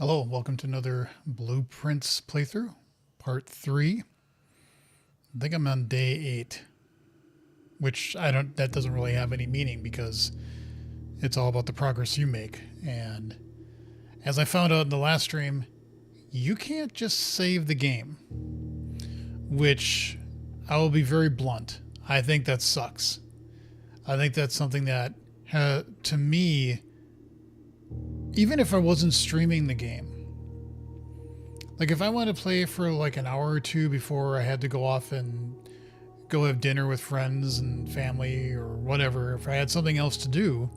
Hello, welcome to another Blueprints playthrough, part 3. I think I'm on day 8, which that doesn't really have any meaning because it's all about the progress you make. And as I found out in the last stream, you can't just save the game, which I will be very blunt. I think that sucks. I think that's something that, to me, even if I wasn't streaming the game, like if I wanted to play for like an hour or two before I had to go off and go have dinner with friends and family or whatever, if I had something else to do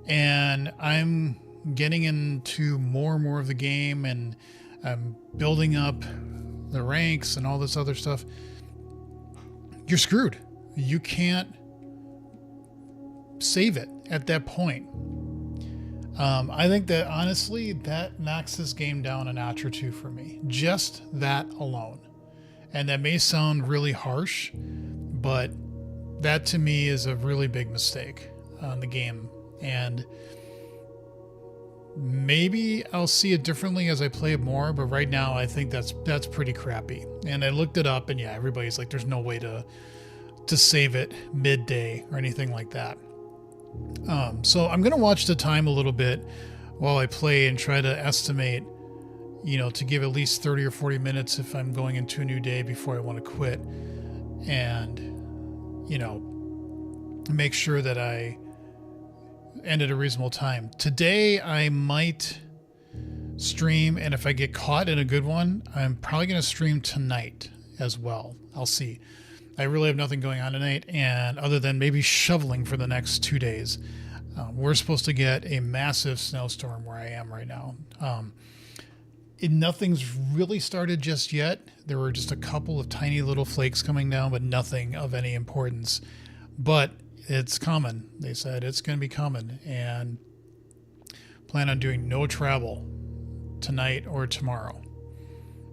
and I'm getting into more and more of the game and I'm building up the ranks and all this other stuff, you're screwed. You can't save it at that point. I think that honestly, that knocks this game down a notch or two for me. Just that alone. And that may sound really harsh, but that to me is a really big mistake on the game. And maybe I'll see it differently as I play it more, but right now I think that's pretty crappy. And I looked it up and yeah, everybody's like, there's no way to save it midday or anything like that. So I'm going to watch the time a little bit while I play and try to estimate, to give at least 30 or 40 minutes if I'm going into a new day before I want to quit, and, make sure that I end at a reasonable time. Today I might stream, and if I get caught in a good one, I'm probably going to stream tonight as well. I'll see. I really have nothing going on tonight, and other than maybe shoveling for the next 2 days. We're supposed to get a massive snowstorm where I am right now. Nothing's really started just yet. There were just a couple of tiny little flakes coming down, but nothing of any importance. But it's coming. They said it's going to be coming, and plan on doing no travel tonight or tomorrow.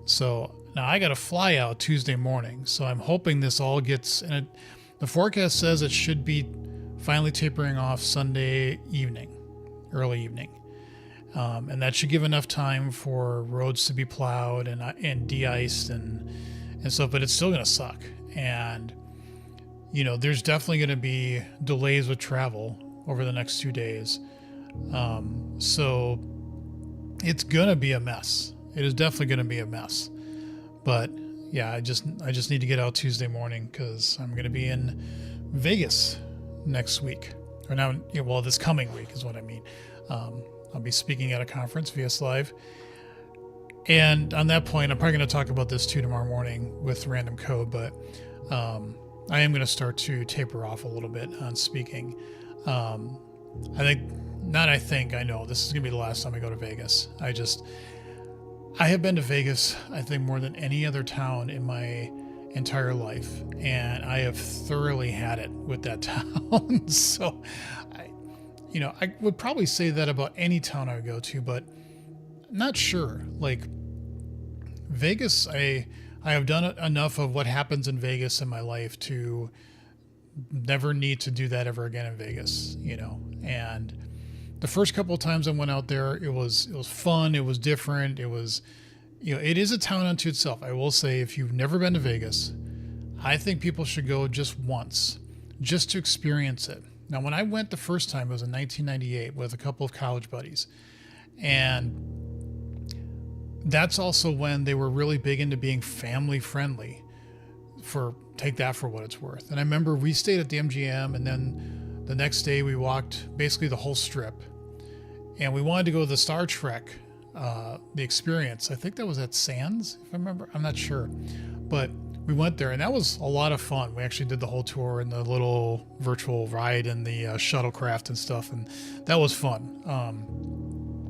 So now I got to fly out Tuesday morning, so I'm hoping this all gets. And the forecast says it should be finally tapering off Sunday evening, early evening, and that should give enough time for roads to be plowed and de-iced and stuff. But it's still going to suck, and there's definitely going to be delays with travel over the next 2 days. So it's going to be a mess. It is definitely going to be a mess. But yeah, I just need to get out Tuesday morning because I'm going to be in Vegas next week, or now, well, this coming week is what I mean. I'll be speaking at a conference, VS Live, and on that point, I'm probably going to talk about this too tomorrow morning with Random Code. But I am going to start to taper off a little bit on speaking. I know this is going to be the last time I go to Vegas. I have been to Vegas, I think, more than any other town in my entire life, and I have thoroughly had it with that town. So, I would probably say that about any town I would go to, but not sure. Like Vegas, I have done enough of what happens in Vegas in my life to never need to do that ever again in Vegas. And the first couple of times I went out there, it was fun. It was different. It was, it is a town unto itself. I will say, if you've never been to Vegas, I think people should go just once, just to experience it. Now, when I went the first time, it was in 1998 with a couple of college buddies. And that's also when they were really big into being family friendly. Take that for what it's worth. And I remember we stayed at the MGM, and then the next day we walked basically the whole strip, and we wanted to go to the Star Trek, the experience. I think that was at Sands, if I remember. I'm not sure, but we went there, and that was a lot of fun. We actually did the whole tour and the little virtual ride and the shuttlecraft and stuff, and that was fun.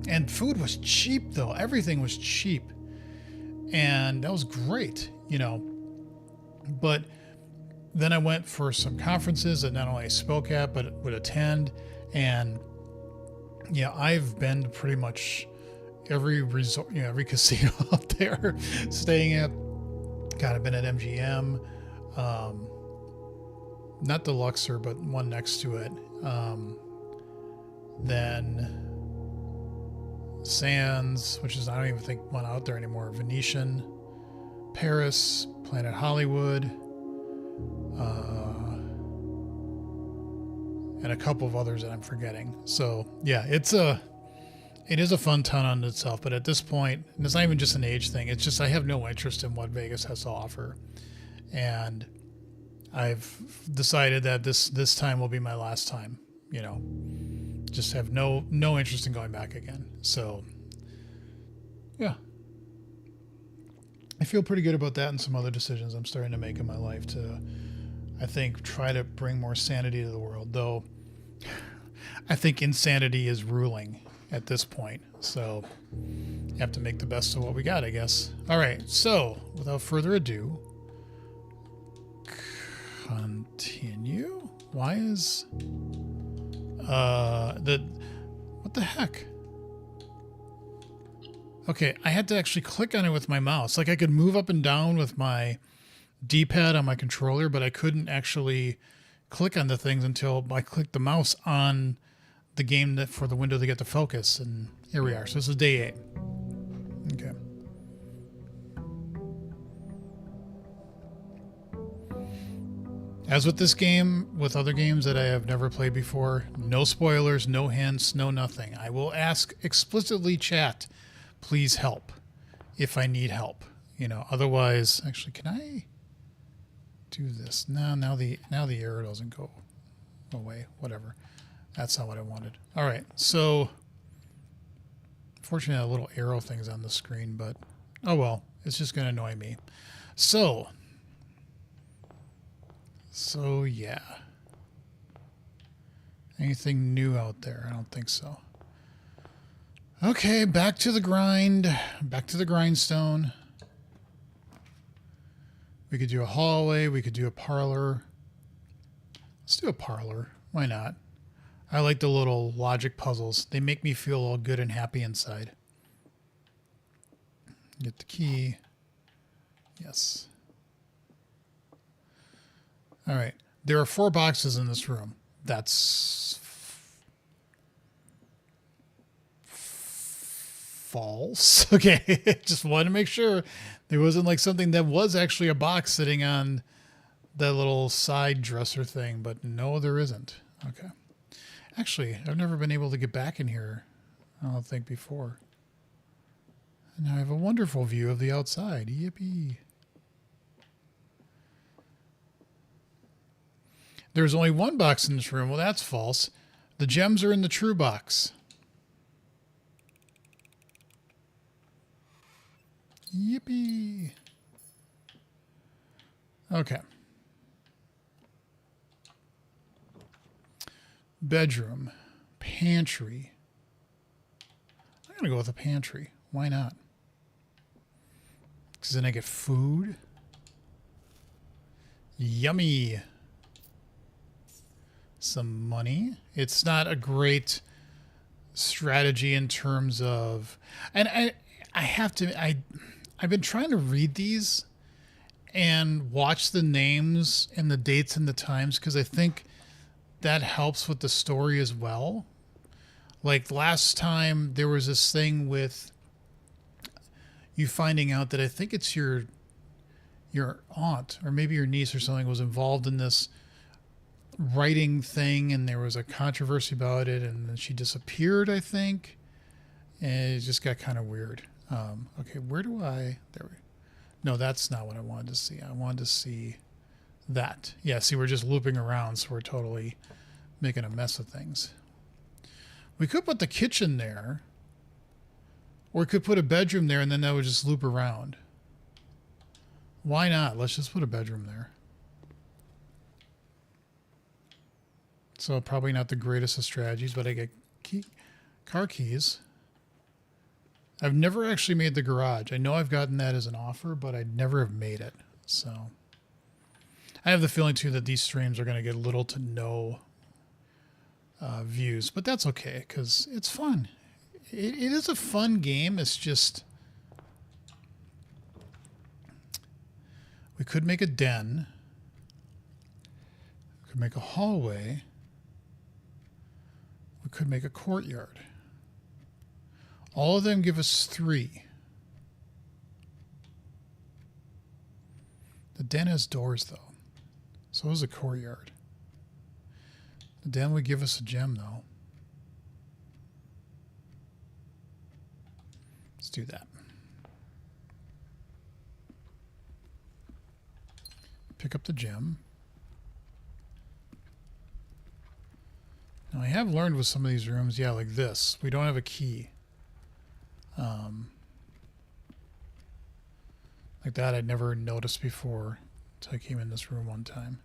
And food was cheap, though. Everything was cheap, and that was great, But then I went for some conferences that not only I spoke at, but would attend. And yeah, I've been to pretty much every resort, every casino out there, staying at. God, I've been at MGM, not the Luxor, but one next to it. Then Sands, which is, I don't even think one out there anymore. Venetian, Paris, Planet Hollywood, and a couple of others that I'm forgetting. So yeah, it is a fun town on itself, but at this point, and it's not even just an age thing. It's just I have no interest in what Vegas has to offer, and I've decided that this time will be my last time. You know, just have no interest in going back again. So yeah, I feel pretty good about that and some other decisions I'm starting to make in my life to, I think, try to bring more sanity to the world. Though I think insanity is ruling at this point. So you have to make the best of what we got, I guess. All right. So without further ado, continue. Why is what the heck? Okay, I had to actually click on it with my mouse. Like I could move up and down with my D-pad on my controller, but I couldn't actually click on the things until I clicked the mouse on the game that for the window to get to focus. And here we are. So this is day 8. Okay. As with this game, with other games that I have never played before, no spoilers, no hints, no nothing. I will ask explicitly, chat, please help if I need help. You know, otherwise, actually, can I do this? No, now the arrow doesn't go away. Whatever. That's not what I wanted. All right, so fortunately, a little arrow thing's on the screen, but oh well, it's just gonna annoy me. So yeah. Anything new out there? I don't think so. Okay, back to the grind. Back to the grindstone. We could do a hallway. We could do a parlor. Let's do a parlor. Why not? I like the little logic puzzles. They make me feel all good and happy inside. Get the key. Yes. All right. There are 4 boxes in this room. That's false. Okay. Just wanted to make sure there wasn't like something that was actually a box sitting on that little side dresser thing, but no, there isn't. Okay. Actually, I've never been able to get back in here, I don't think, before. And now I have a wonderful view of the outside. Yippee. There's only 1 box in this room. Well, that's false. The gems are in the true box. Yippee. Okay. Bedroom. Pantry. I'm going to go with a pantry. Why not? Because then I get food. Yummy. Some money. It's not a great strategy in terms of, and I have to, I've been trying to read these and watch the names and the dates and the times because I think that helps with the story as well. Like last time there was this thing with you finding out that I think it's your aunt or maybe your niece or something was involved in this writing thing, and there was a controversy about it, and then she disappeared, I think, and it just got kind of weird. Okay, where do I? There we. No, that's not what I wanted to see. I wanted to see that. Yeah, see, we're just looping around, so we're totally making a mess of things. We could put the kitchen there, or we could put a bedroom there, and then that would just loop around. Why not? Let's just put a bedroom there. So probably not the greatest of strategies, but I get car keys. I've never actually made the garage. I know I've gotten that as an offer, but I'd never have made it. So I have the feeling too that these streams are going to get little to no views, but that's okay because it's fun. It is a fun game. It's just we could make a den. We could make a hallway. We could make a courtyard. All of them give us 3. The den has doors, though. So does the courtyard. The den would give us a gem, though. Let's do that. Pick up the gem. Now I have learned with some of these rooms, yeah, like this. We don't have a key. Like that I'd never noticed before until I came in this room one time.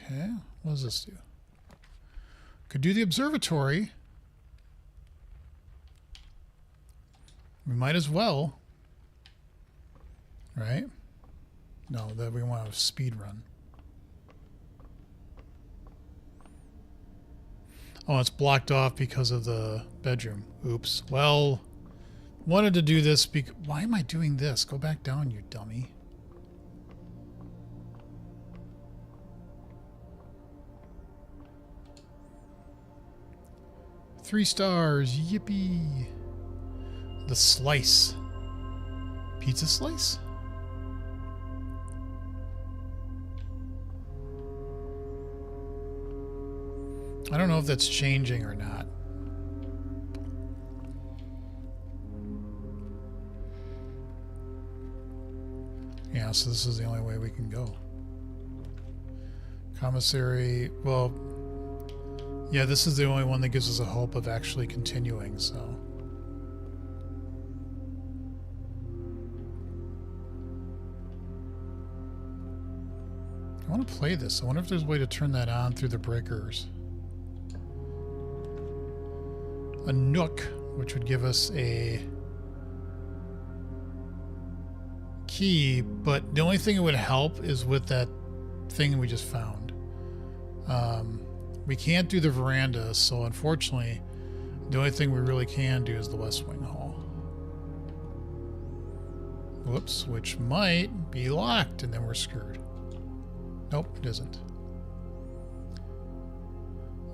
Okay, what does this do? Could do the observatory. We might as well. Right? No, that we want a speed run. Oh, it's blocked off because of the bedroom. Oops. Well, wanted to do this because... Why am I doing this? Go back down, you dummy. Three stars. Yippee. The slice. Pizza slice? I don't know if that's changing or not. Yeah, so this is the only way we can go. Commissary, well, yeah, this is the only one that gives us a hope of actually continuing, so. I want to play this. I wonder if there's a way to turn that on through the breakers. A nook, which would give us a key, but the only thing it would help is with that thing we just found. We can't do the veranda, so unfortunately, the only thing we really can do is the West Wing Hall. Whoops, which might be locked, and then we're screwed. Nope, it isn't.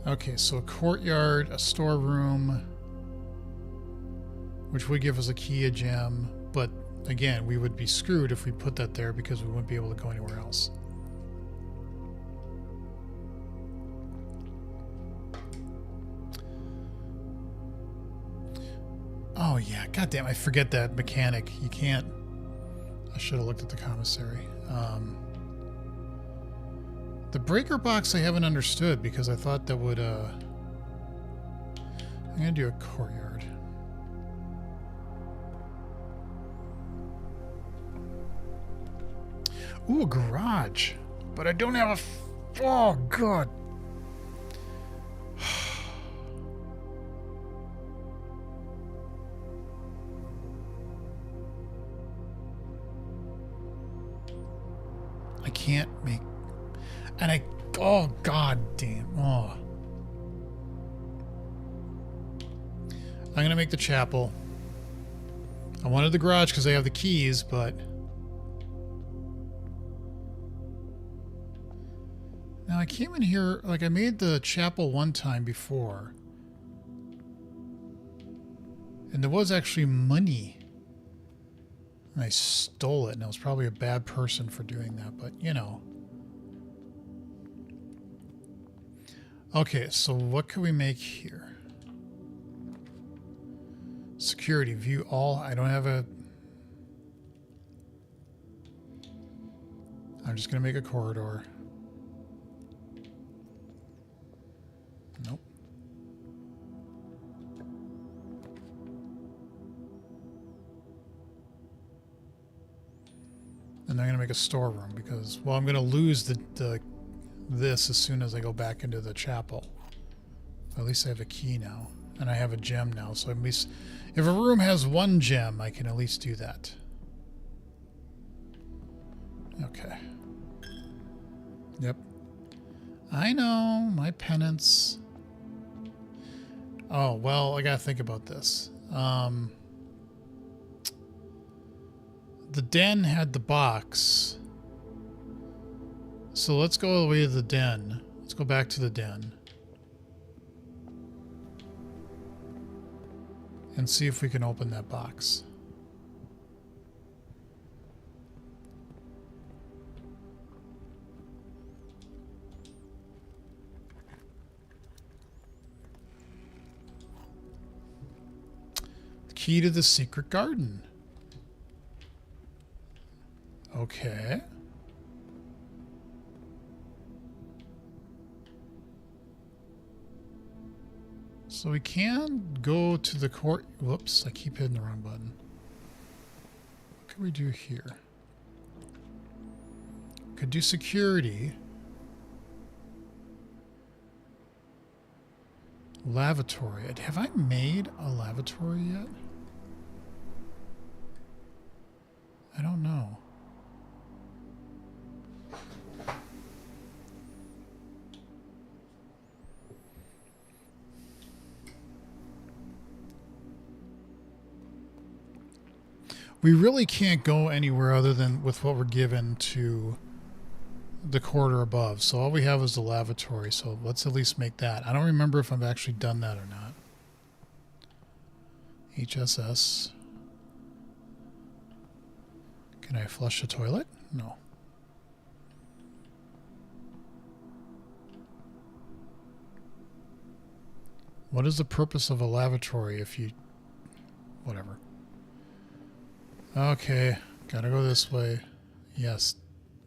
Okay, so a courtyard, a storeroom, which would give us a key, a gem, but again, we would be screwed if we put that there because we wouldn't be able to go anywhere else. Oh yeah, goddamn, I forget that mechanic. You can't... I should have looked at the commissary. The breaker box I haven't understood because I thought that would, I'm gonna do a courtyard. Ooh, a garage. But I don't have a... Oh, God. I can't make... And I... Oh, God damn. Oh. I'm going to make the chapel. I wanted the garage because I have the keys, but... Now, I came in here... Like, I made the chapel one time before. And there was actually money. And I stole it, and I was probably a bad person for doing that, but, you know... Okay, so what can we make here? Security, view all. I don't have a... I'm just going to make a corridor. Nope. And I'm going to make a storeroom because, well, I'm going to lose this as soon as I go back into the chapel. At least I have a key now. And I have a gem now. So at least if a room has one gem, I can at least do that. Okay. Yep. I know. My penance. Oh, well, I gotta think about this. The den had the box. So let's go all the way to the den. Let's go back to the den. and see if we can open that box. Key to the secret garden. Okay. So we can go to the court. Whoops, I keep hitting the wrong button. What can we do here? Could do security. Lavatory. Have I made a lavatory yet? I don't know. We really can't go anywhere other than with what we're given to the corridor above. So all we have is the lavatory. So let's at least make that. I don't remember if I've actually done that or not. HSS. Can I flush the toilet? No. What is the purpose of a lavatory if you... Whatever. Okay, gotta go this way. Yes.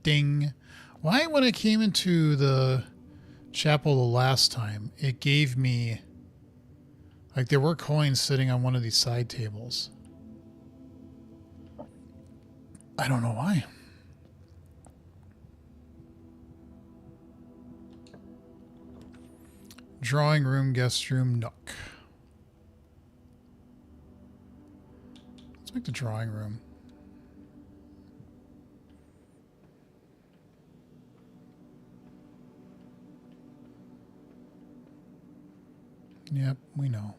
Ding. Why, when I came into the chapel the last time, it gave me... Like, there were coins sitting on one of these side tables. I don't know why. Drawing room, guest room, nook. Let's make the drawing room. Yep, we know.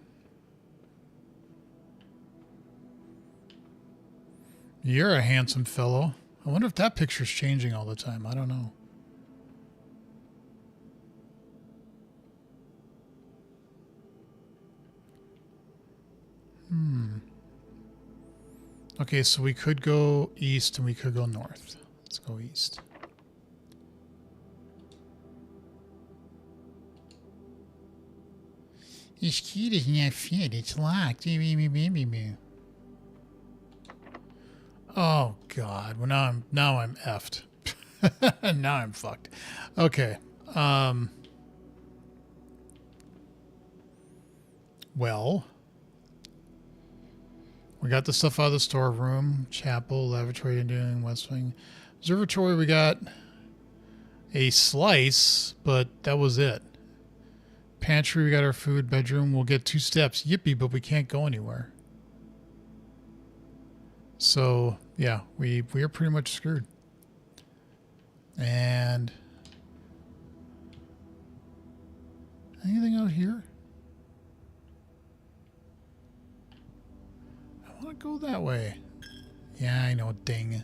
You're a handsome fellow. I wonder if that picture's changing all the time. I don't know. Okay, so we could go east and we could go north. Let's go east. This key does not fit. It's locked. Oh God! Well, now I'm effed. Now I'm fucked. Okay. Well, we got the stuff out of the storeroom, chapel, lavatory, and doing West Wing, observatory. We got a slice, but that was it. Pantry, we got our food. Bedroom, we'll get 2 steps. Yippee! But we can't go anywhere. So yeah, we are pretty much screwed. And anything out here? I want to go that way. Yeah, I know. Ding.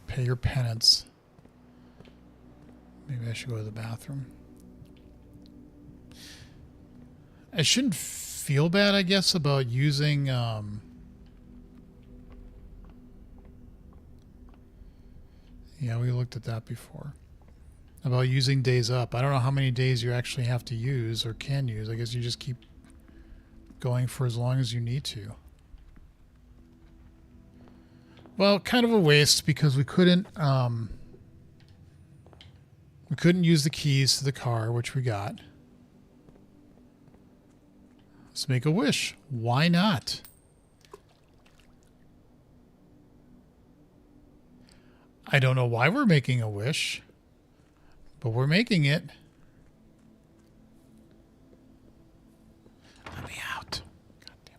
Pay your penance. Maybe I should go to the bathroom. I shouldn't feel bad, I guess, about using yeah, we looked at that before. About using days up. I don't know how many days you actually have to use or can use. I guess you just keep going for as long as you need to. Well, kind of a waste because we couldn't use the keys to the car, which we got. Let's make a wish. Why not? I don't know why we're making a wish, but we're making it. Let me out. God damn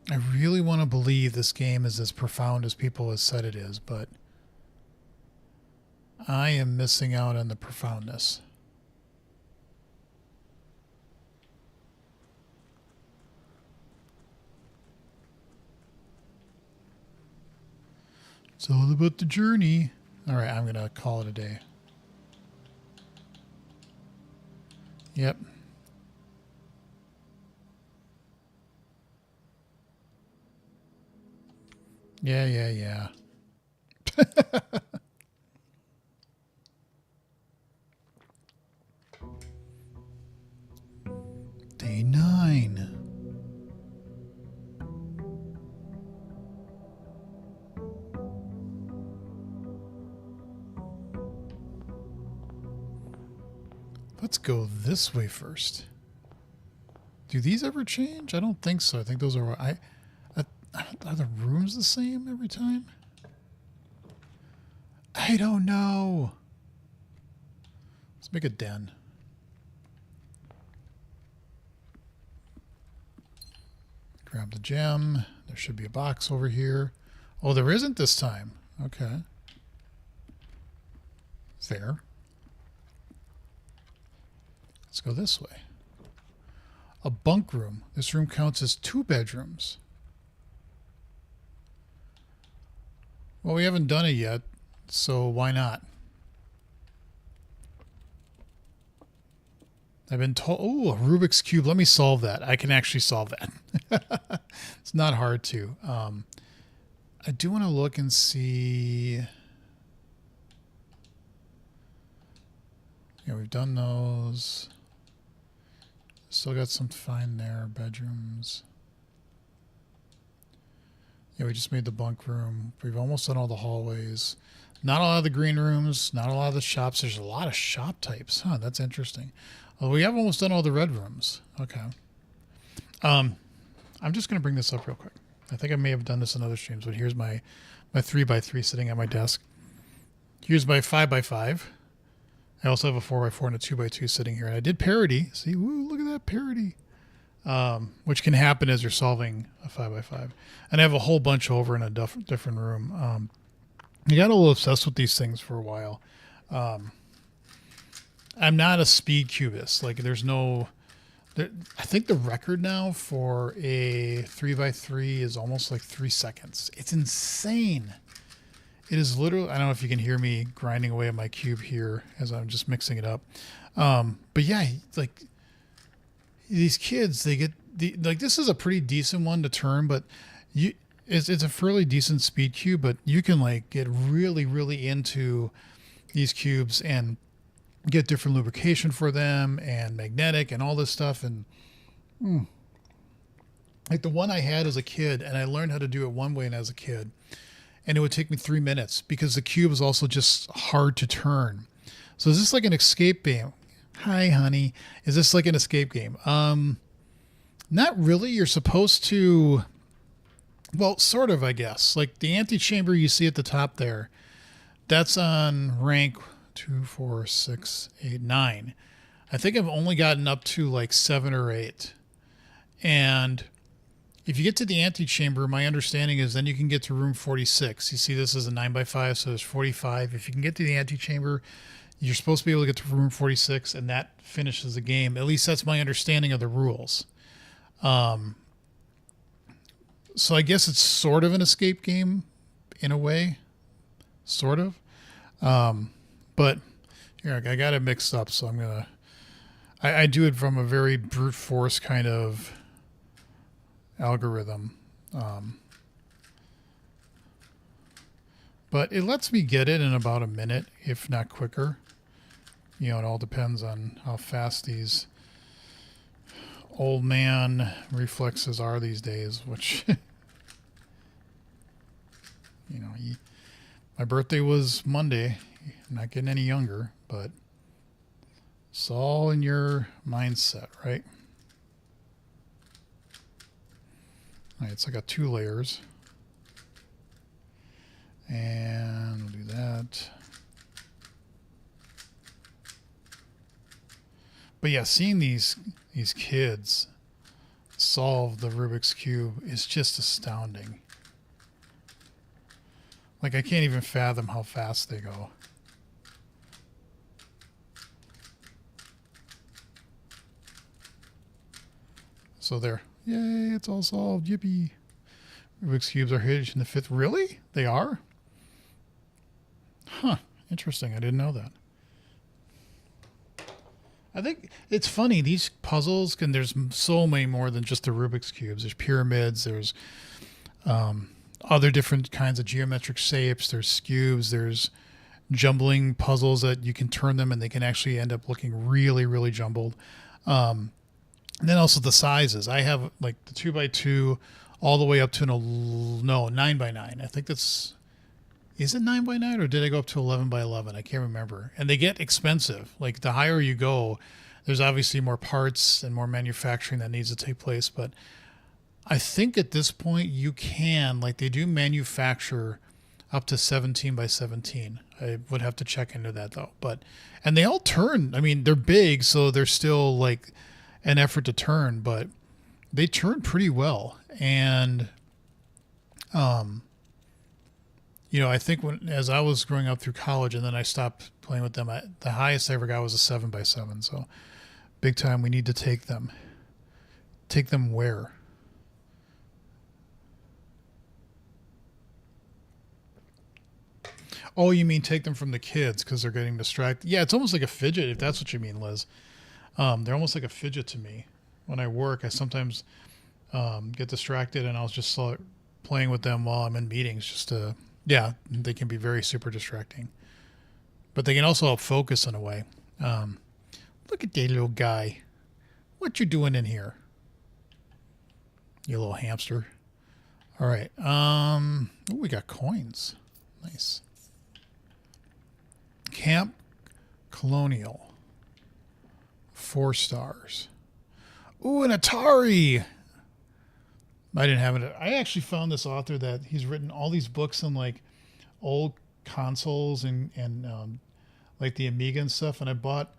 it. I really want to believe this game is as profound as people have said it is, but I am missing out on the profoundness. It's all about the journey. All right, I'm going to call it a day. Yep. Yeah. Day 9. Let's go this way first. Do these ever change? I don't think so. I think those are... are the rooms the same every time? I don't know. Let's make a den. Grab the gem. There should be a box over here. Oh, there isn't this time. Okay. Fair. Let's go this way. A bunk room. This room counts as 2 bedrooms. Well, we haven't done it yet, so why not? I've been told... Oh, a Rubik's Cube. Let me solve that. I can actually solve that. It's not hard to. I do want to look and see... Yeah, we've done those. Still got some to find there. Bedrooms. Yeah, we just made the bunk room. We've almost done all the hallways. Not a lot of the green rooms. Not a lot of the shops. There's a lot of shop types. Huh, that's interesting. Well, we have almost done all the red rooms. Okay. I'm just going to bring this up real quick. I think I may have done this in other streams, but here's my 3x3 sitting at my desk. Here's my 5x5. I also have a 4x4 and a 2x2 sitting here. And I did parity. See, woo, look at that parity. Which can happen as you're solving a 5x5. And I have a whole bunch over in a different room. I got a little obsessed with these things for a while. I'm not a speed cubist. Like, there's no... I think the record now for a 3x3 is almost like 3 seconds. It's insane. It is literally... I don't know if you can hear me grinding away at my cube here as I'm just mixing it up. But yeah, like... These kids, they get... like, this is a pretty decent one to turn, but it's a fairly decent speed cube, but you can, like, get really, really into these cubes and get different lubrication for them and magnetic and all this stuff. And like the one I had as a kid, and I learned how to do it one way as a kid, and it would take me 3 minutes because the cube is also just hard to turn. So is this like an escape game? Hi, honey. Is this like an escape game? Not really. You're supposed to, well, sort of, I guess. Like the antechamber you see at the top there, that's on rank 2, 4, 6, 8, 9. I think I've only gotten up to like 7 or 8. And if you get to the antechamber, my understanding is then you can get to room 46. You see this is a 9x5, so there's 45. If you can get to the antechamber, you're supposed to be able to get to room 46, and that finishes the game. At least that's my understanding of the rules. So I guess it's sort of an escape game in a way. Sort of. But here, I got it mixed up, so I'm going to... I do it from a very brute force kind of algorithm. But it lets me get it in about a minute, if not quicker. You know, it all depends on how fast these old man reflexes are these days, which, you know, my birthday was Monday. I'm not getting any younger, but it's all in your mindset, right? All right, so I got 2 layers. And we'll do that. But yeah, seeing these kids solve the Rubik's Cube is just astounding. Like, I can't even fathom how fast they go. So there. Yay, it's all solved. Yippee. Rubik's Cubes are hidden in the 5th. Really? They are? Interesting. I didn't know that. I think it's funny. These puzzles can. There's so many more than just the Rubik's cubes. There's pyramids. There's other different kinds of geometric shapes. There's cubes. There's jumbling puzzles that you can turn them and they can actually end up looking really, really jumbled. And then also the sizes. I have like the 2x2 all the way up to 9x9. I think that's, is it 9x9 or did I go up to 11x11? I can't remember. And they get expensive. Like the higher you go, there's obviously more parts and more manufacturing that needs to take place. But I think at this point you can, like they do manufacture up to 17x17. I would have to check into that though. And they all turn. I mean, they're big, so they're still like an effort to turn, but they turn pretty well. And, I think as I was growing up through college and then I stopped playing with them, the highest I ever got was a 7x7. So big time. We need to take them. Take them where? Oh, you mean take them from the kids because they're getting distracted? Yeah, it's almost like a fidget, if that's what you mean, Liz. They're almost like a fidget to me. When I work, I sometimes get distracted and I'll just start playing with them while I'm in meetings. They can be very super distracting. But they can also help focus in a way. Look at that little guy. What you doing in here? You little hamster. All right. We got coins. Nice. Camp Colonial. 4 stars. Ooh, an Atari. I didn't have it. I actually found this author that he's written all these books on like old consoles and like the Amiga and stuff. And I bought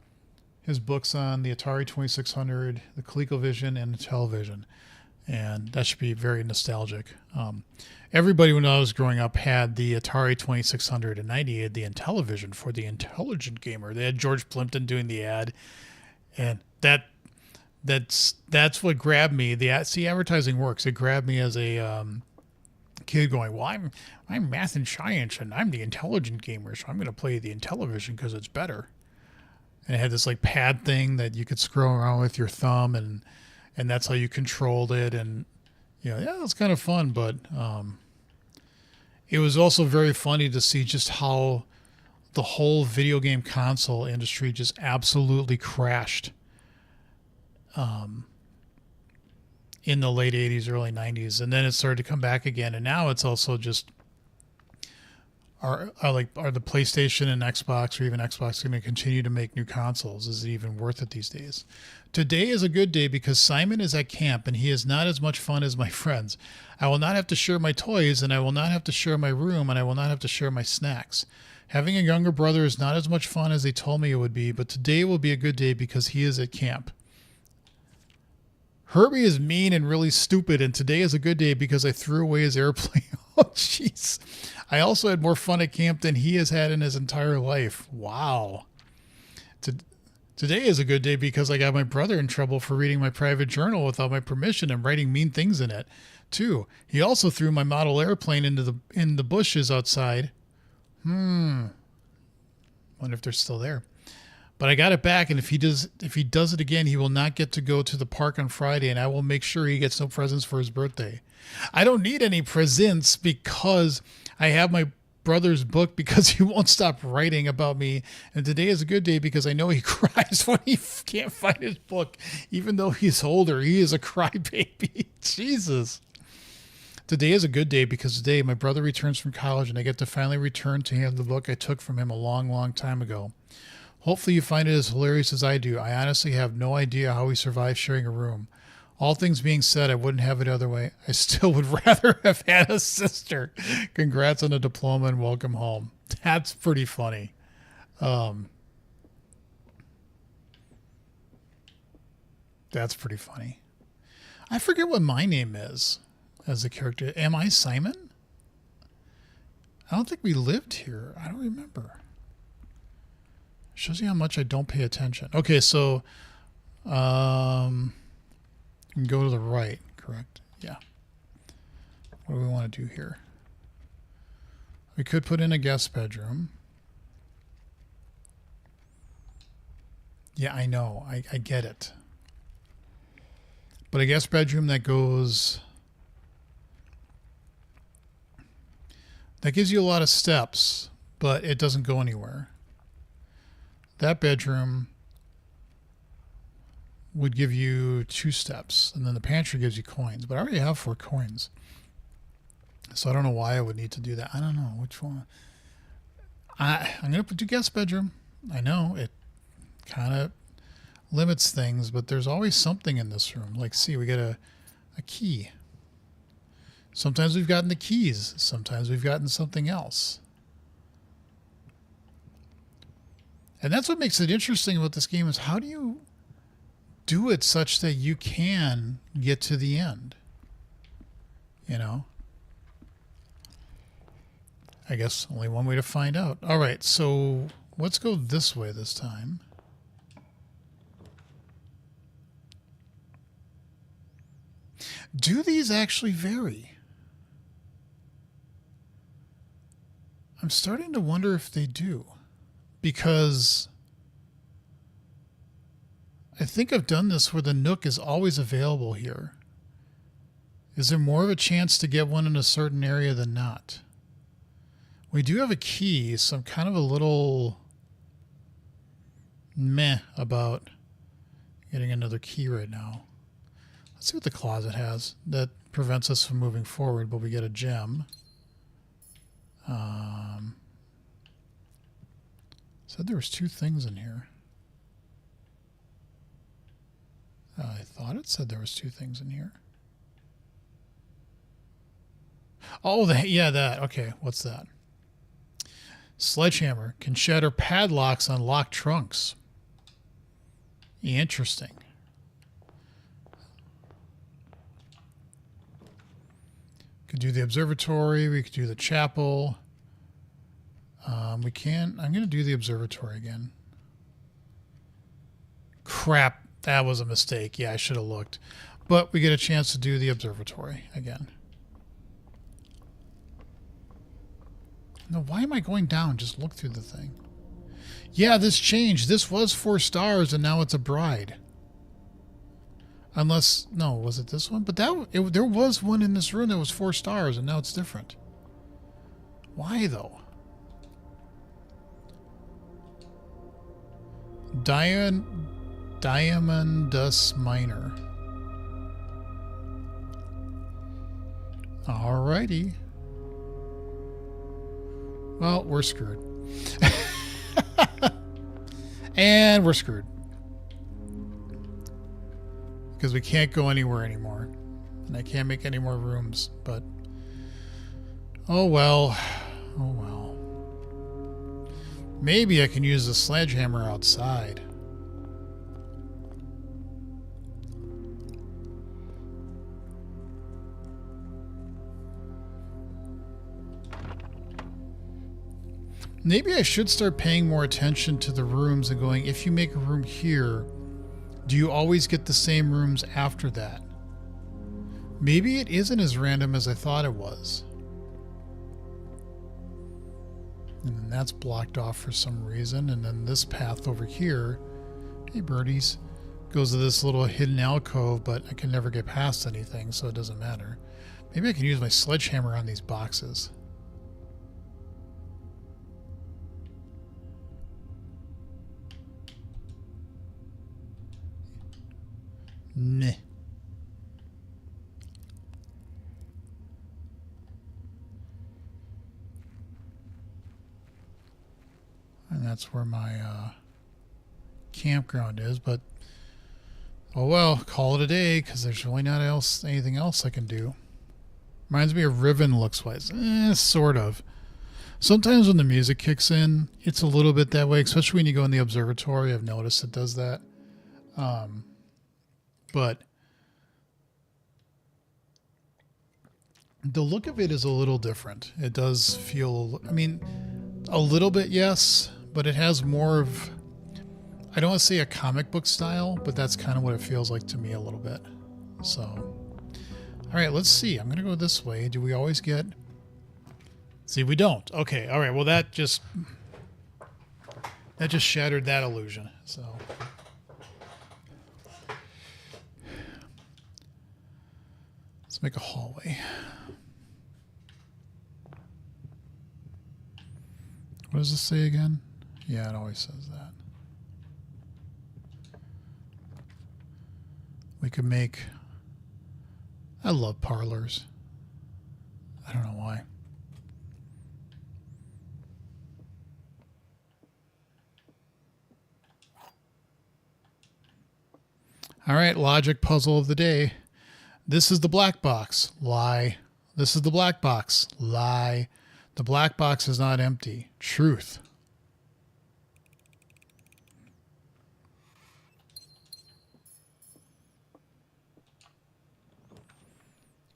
his books on the Atari 2600, the ColecoVision, and the Intellivision. And that should be very nostalgic. Everybody when I was growing up had the Atari 2600, and 98 the Intellivision for the intelligent gamer. They had George Plimpton doing the ad, and that's what grabbed me. See, advertising works. It grabbed me as a kid, going, "Well, I'm math and science, and I'm the intelligent gamer, so I'm going to play the Intellivision because it's better." And it had this like pad thing that you could scroll around with your thumb, and that's how you controlled it. And it was kind of fun, but it was also very funny to see just how the whole video game console industry just absolutely crashed in the late 80s, early 90s. And then it started to come back again. And now it's also just, are the PlayStation and Xbox, or even Xbox, going to continue to make new consoles? Is it even worth it these days? Today is a good day because Simon is at camp and he is not as much fun as my friends. I will not have to share my toys, and I will not have to share my room, and I will not have to share my snacks. Having a younger brother is not as much fun as they told me it would be, but today will be a good day because he is at camp. Herbie is mean and really stupid, and today is a good day because I threw away his airplane. Oh, jeez. I also had more fun at camp than he has had in his entire life. Wow. Today is a good day because I got my brother in trouble for reading my private journal without my permission and writing mean things in it, too. He also threw my model airplane in the bushes outside. Wonder if they're still there. But I got it back, and if he does it again, he will not get to go to the park on Friday, and I will make sure he gets no presents for his birthday. I don't need any presents because I have my brother's book because he won't stop writing about me. And today is a good day because I know he cries when he can't find his book. Even though he's older, he is a crybaby. Jesus. Today is a good day because today my brother returns from college and I get to finally return to him the book I took from him a long, long time ago. Hopefully you find it as hilarious as I do. I honestly have no idea how he survived sharing a room. All things being said, I wouldn't have it other way. I still would rather have had a sister. Congrats on the diploma and welcome home. That's pretty funny. That's pretty funny. I forget what my name is as a character. Am I Simon? I don't think we lived here. I don't remember. Shows you how much I don't pay attention. Okay, so you can go to the right, correct? Yeah. What do we want to do here? We could put in a guest bedroom. Yeah, I know. I get it. But a guest bedroom that goes... That gives you a lot of steps, but it doesn't go anywhere. That bedroom would give you 2 steps, and then the pantry gives you coins. But I already have 4 coins. So I don't know why I would need to do that. I don't know which one. I'm going to do guest bedroom. I know it kind of limits things, but there's always something in this room. Like, see, we got a key. Sometimes we've gotten the keys. Sometimes we've gotten something else. And that's what makes it interesting about this game is how do you do it such that you can get to the end? You know? I guess only one way to find out. All right, so let's go this way this time. Do these actually vary? I'm starting to wonder if they do. Because I think I've done this where the Nook is always available here. Is there more of a chance to get one in a certain area than not? We do have a key, so I'm kind of a little meh about getting another key right now. Let's see what the closet has. That prevents us from moving forward, but we get a gem. Said there was 2 things in here. I thought it said there was 2 things in here. Oh, yeah, that. Okay, what's that? Sledgehammer can shatter padlocks on locked trunks. Interesting. Could do the observatory. We could do the chapel. We can. I'm going to do the observatory again. Crap, that was a mistake. Yeah, I should have looked. But we get a chance to do the observatory again. No, why am I going down? Just look through the thing. Yeah, this changed. This was 4 stars, and now it's a bride. Unless, no, was it this one? But there was one in this room that was 4 stars, and now it's different. Why, though? Diamondus Minor. Alrighty. Well, we're screwed. And we're screwed. Because we can't go anywhere anymore. And I can't make any more rooms, but... Oh well. Oh well. Maybe I can use the sledgehammer outside. Maybe I should start paying more attention to the rooms and going, if you make a room here, do you always get the same rooms after that? Maybe it isn't as random as I thought it was. And then that's blocked off for some reason. And then this path over here, hey birdies, goes to this little hidden alcove, but I can never get past anything, so it doesn't matter. Maybe I can use my sledgehammer on these boxes. Nah. And that's where my campground is, but oh well, call it a day because there's really not anything else I can do. Reminds me of Riven looks wise. Sort of. Sometimes when the music kicks in, it's a little bit that way, especially when you go in the observatory. I've noticed it does that. But the look of it is a little different. It does feel, I mean, a little bit, yes, but it has more of, I don't want to say a comic book style, but that's kind of what it feels like to me a little bit. So, all right, let's see. I'm going to go this way. Do we always get, see, we don't. Okay, all right, well, that just shattered that illusion. So, Let's make a hallway. What does this say again? Yeah, it always says that. We could make... I love parlors. I don't know why. All right, logic puzzle of the day. This is the black box. Lie. This is the black box. Lie. The black box is not empty. Truth.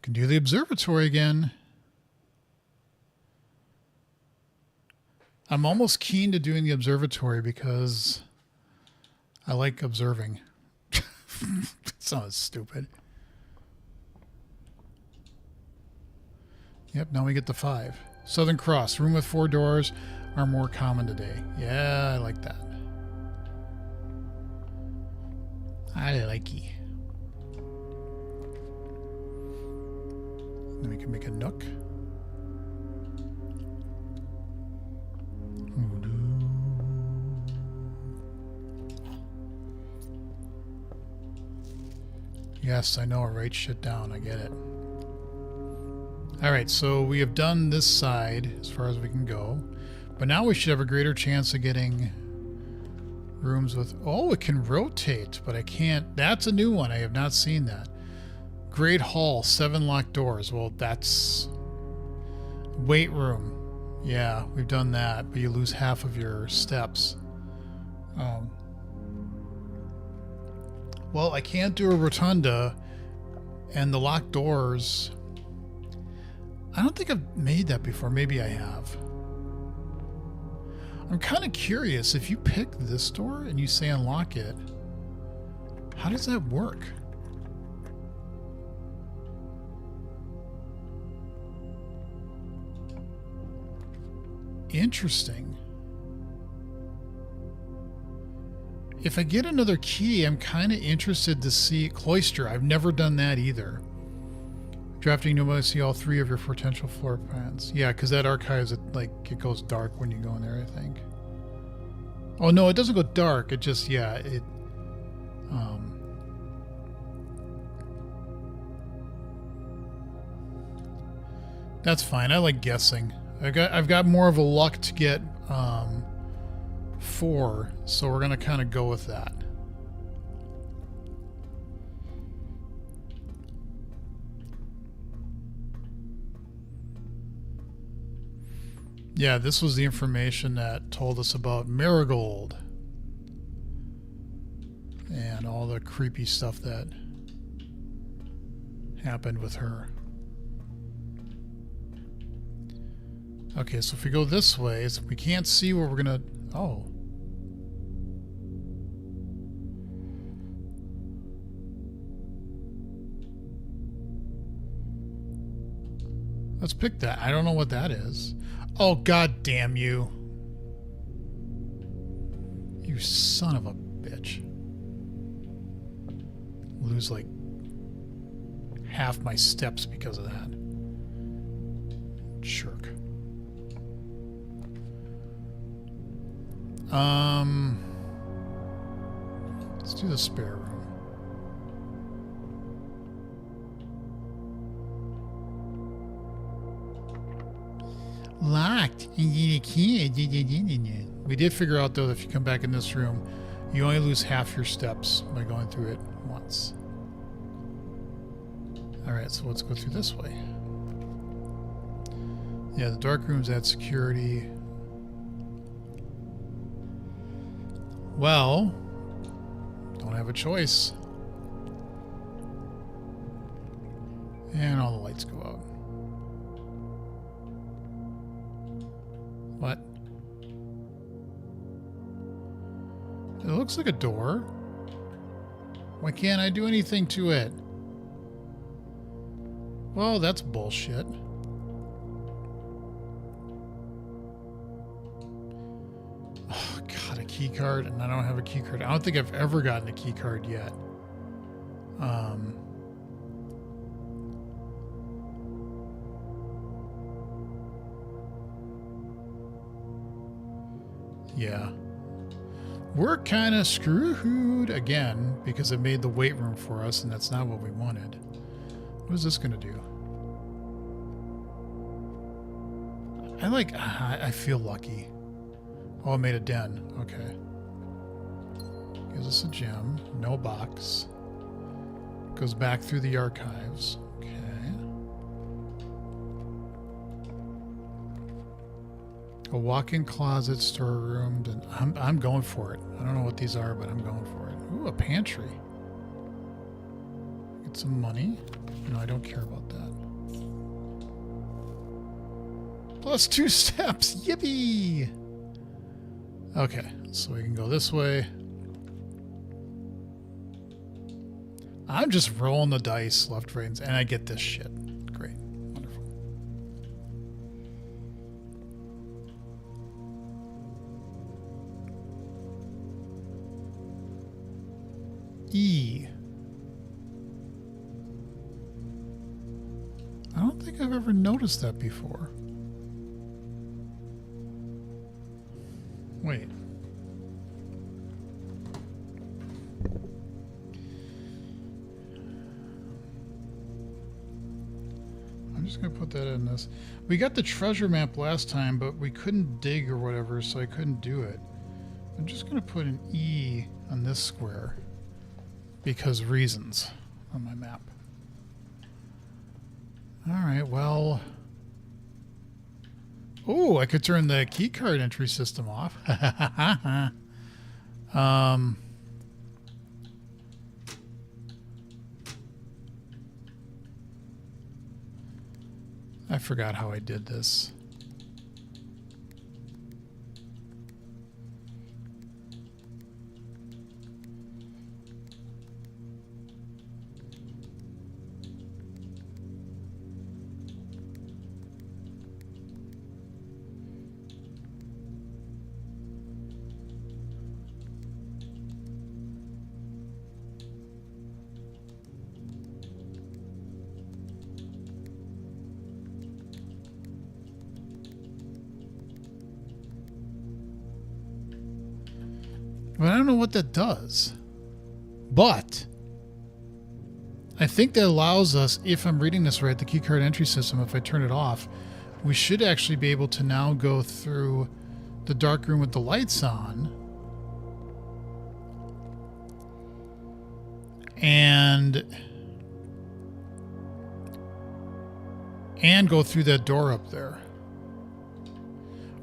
Can do the observatory again. I'm almost keen to doing the observatory because I like observing. It sounds stupid. Yep, now we get the 5. Southern Cross. Room with 4 doors are more common today. Yeah, I like that. I like it. Then we can make a nook. Yes, I know. I write shit down. I get it. Alright, so we have done this side as far as we can go. But now we should have a greater chance of getting rooms with... Oh, it can rotate, but I can't... That's a new one. I have not seen that. Great Hall, 7 locked doors. Well, that's... Weight room. Yeah, we've done that, but you lose half of your steps. Well, I can't do a rotunda, and the locked doors... I don't think I've made that before. Maybe I have. I'm kind of curious. If you pick this door and you say unlock it, how does that work? Interesting. If I get another key, I'm kind of interested to see Cloister. I've never done that either. Drafting, you want to see all 3 of your potential floor plans. Yeah, because that archives it, like, it goes dark when you go in there, I think. Oh, no, it doesn't go dark. It just, yeah, it... That's fine. I like guessing. I've got more of a luck to get 4, so we're going to kind of go with that. Yeah, this was the information that told us about Marigold and all the creepy stuff that happened with her. Okay, so if we go this way, we can't see where we're gonna... Oh. Let's pick that. I don't know what that is. Oh, god damn you. You son of a bitch. Lose like half my steps because of that. Jerk. Let's do the spare room. Locked. We did figure out, though, that if you come back in this room, you only lose half your steps by going through it once. Alright, so let's go through this way. Yeah, the dark rooms add security. Well, don't have a choice. And all the lights go out. What? It looks like a door. Why can't I do anything to it? Well, that's bullshit. Oh, God, a key card, and I don't have a key card. I don't think I've ever gotten a key card yet. Yeah. We're kind of screwed again because it made the weight room for us, and that's not what we wanted. What is this going to do? I feel lucky. Oh, it made a den. Okay. Gives us a gem. No box. Goes back through the archives. Okay. A walk-in closet, storeroom. I'm going for it. I don't know what these are, but I'm going for it. Ooh, a pantry. Get some money. No, I don't care about that. Plus 2 steps. Yippee! Okay, so we can go this way. I'm just rolling the dice left, right, and I get this shit. Great. Wonderful. E. I don't think I've ever noticed that before. Wait. I'm just going to put that in this. We got the treasure map last time, but we couldn't dig or whatever, so I couldn't do it. I'm just going to put an E on this square because reasons on my map. All right, well... Oh, I could turn the keycard entry system off. I forgot how I did this. But I don't know what that does. But I think that allows us, if I'm reading this right, the keycard entry system, if I turn it off, we should actually be able to now go through the dark room with the lights on and go through that door up there.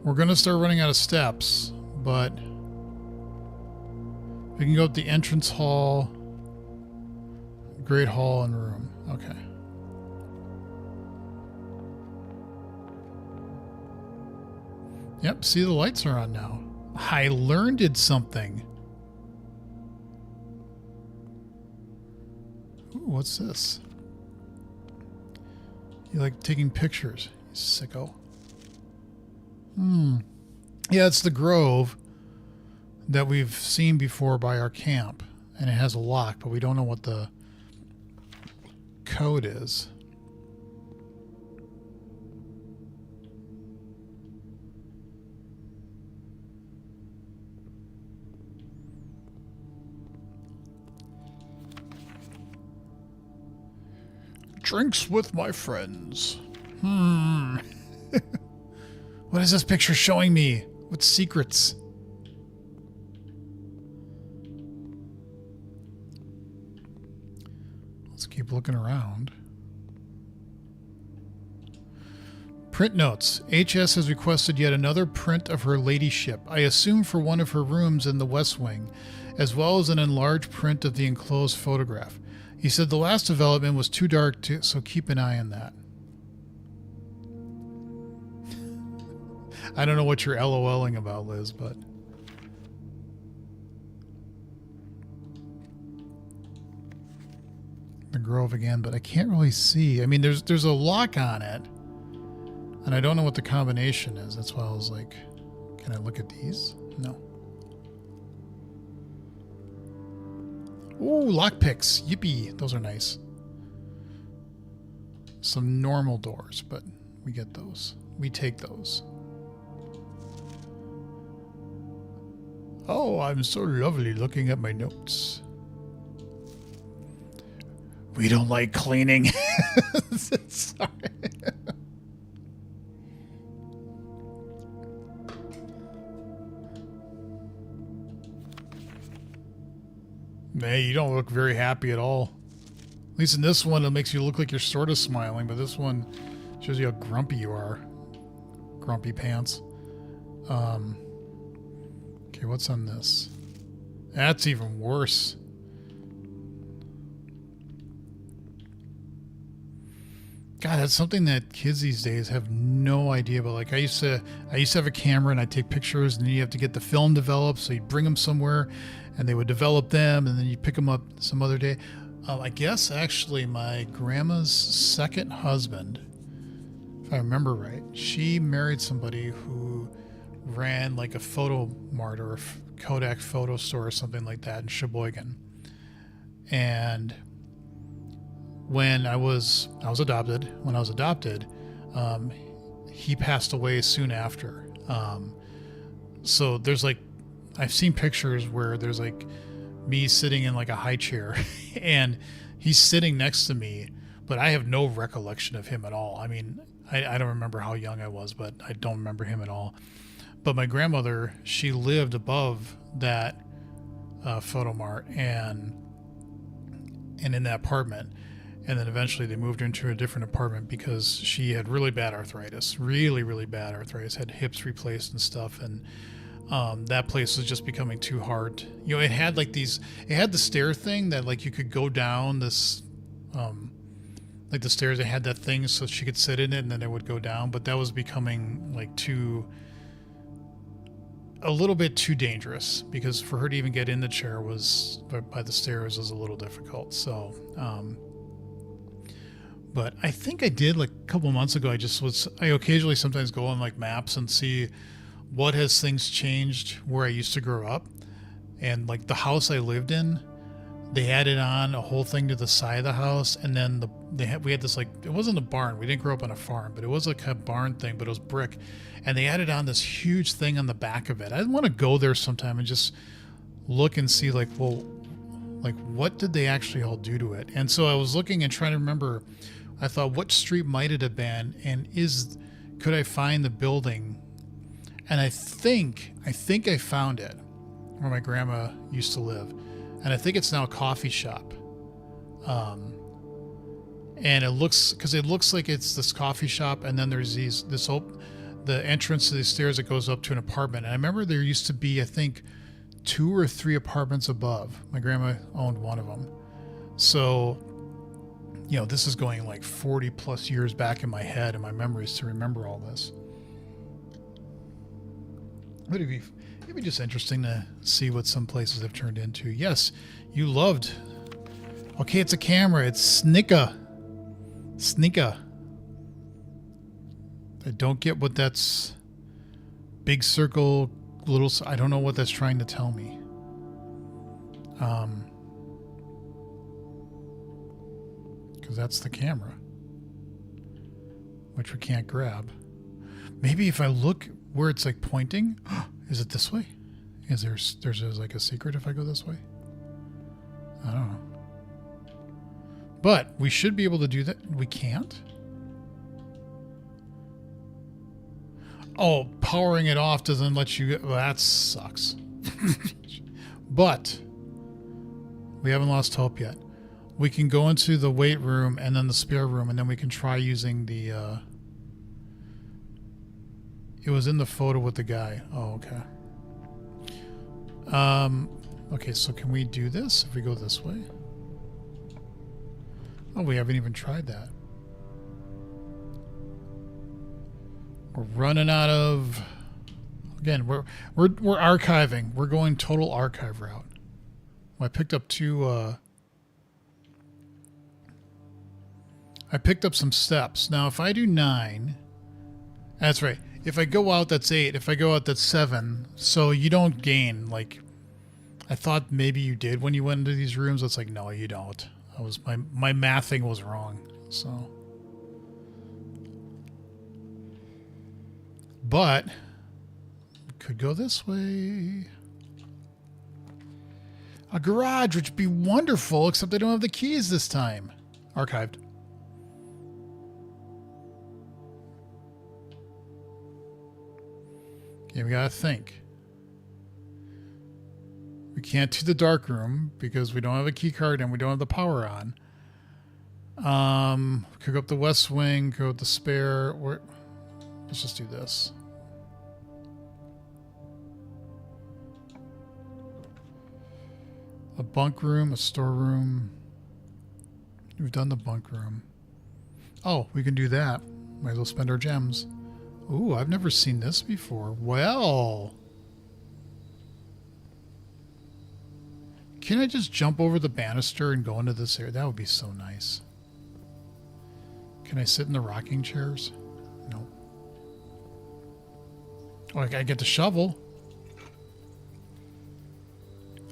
We're going to start running out of steps, but we can go up the entrance hall, great hall, and room. Okay. Yep, see, the lights are on now. I learned something. Ooh, what's this? You like taking pictures, you sicko. Yeah, it's the Grove that we've seen before by our camp, and it has a lock, but we don't know what the code is. Drinks with my friends. What is this picture showing me? What secrets? Let's keep looking around. Print notes. HS has requested yet another print of her ladyship, I assume for one of her rooms in the West Wing, as well as an enlarged print of the enclosed photograph. He said the last development was too dark, so keep an eye on that. I don't know what you're LOLing about, Liz, but... The Grove again, but I can't really see. I mean, there's a lock on it, and I don't know what the combination is. That's why I was like, can I look at these? No. Ooh, lockpicks. Yippee. Those are nice. Some normal doors, but we get those. We take those. Oh, I'm so lovely looking at my notes. We don't like cleaning. Sorry. Hey, you don't look very happy at all. At least in this one, it makes you look like you're sort of smiling, but this one shows you how grumpy you are. Grumpy pants. Okay, what's on this? That's even worse. God, that's something that kids these days have no idea about. Like I used to have a camera and I'd take pictures, and then you have to get the film developed. So you'd bring them somewhere, and they would develop them, and then you pick them up some other day. I guess actually my grandma's second husband, if I remember right, she married somebody who ran like a photo mart or a Kodak photo store or something like that in Sheboygan. And when I was adopted, he passed away soon after. So there's like, I've seen pictures where there's like me sitting in like a high chair and he's sitting next to me, but I have no recollection of him at all. I mean, I don't remember how young I was, but I don't remember him at all. But my grandmother, she lived above that photo mart and in that apartment. And then eventually they moved her into a different apartment because she had really bad arthritis, really, really bad arthritis, had hips replaced and stuff. And that place was just becoming too hard. You know, it had like it had the stair thing that like you could go down this, like the stairs, it had that thing so she could sit in it and then it would go down. But that was becoming like a little bit too dangerous because for her to even get in the chair by the stairs was a little difficult. So, but I think I did like a couple months ago. I occasionally sometimes go on like maps and see what has things changed where I used to grow up. And like the house I lived in, they added on a whole thing to the side of the house. And then we had this like, it wasn't a barn. We didn't grow up on a farm, but it was like a barn thing, but it was brick. And they added on this huge thing on the back of it. I want to go there sometime and just look and see like, well, like what did they actually all do to it? And so I was looking and trying to remember, I thought, what street might it have been? And could I find the building? And I think I found it where my grandma used to live. And I think it's now a coffee shop. And it looks like it's this coffee shop. And then there's the entrance to these stairs that goes up to an apartment. And I remember there used to be, I think, 2 or 3 apartments above. My grandma owned one of them. So, you know, this is going like 40 plus years back in my head and my memories to remember all this. But it'd be just interesting to see what some places have turned into. Yes, you loved. Okay, it's a camera. It's Snika. I don't get what that's. Big circle, little. I don't know what that's trying to tell me. Because that's the camera, which we can't grab. Maybe if I look where it's like pointing, is it this way? Is there's like a secret if I go this way? I don't know. But we should be able to do that. We can't? Oh, powering it off doesn't let you. Well, that sucks. But we haven't lost hope yet. We can go into the weight room and then the spare room, and then we can try using the. It was in the photo with the guy. Oh, okay. Okay, so can we do this if we go this way? Oh, we haven't even tried that. We're running out of. Again, we're archiving. We're going total archive route. I picked up I picked up some steps. Now, if I do 9, that's right. If I go out, that's 8. If I go out, that's 7. So you don't gain. Like, I thought maybe you did when you went into these rooms. It's like, no, you don't. My mathing was wrong. So, but we could go this way. A garage, which would be wonderful, except I don't have the keys this time. Archived. Okay, we gotta think. We can't do the dark room because we don't have a key card and we don't have the power on. Could go up the west wing, go with the spare. Let's just do this. A bunk room, a storeroom. We've done the bunk room. Oh, we can do that. Might as well spend our gems. Ooh, I've never seen this before. Well. Can I just jump over the banister and go into this area? That would be so nice. Can I sit in the rocking chairs? No. Oh, I get the shovel.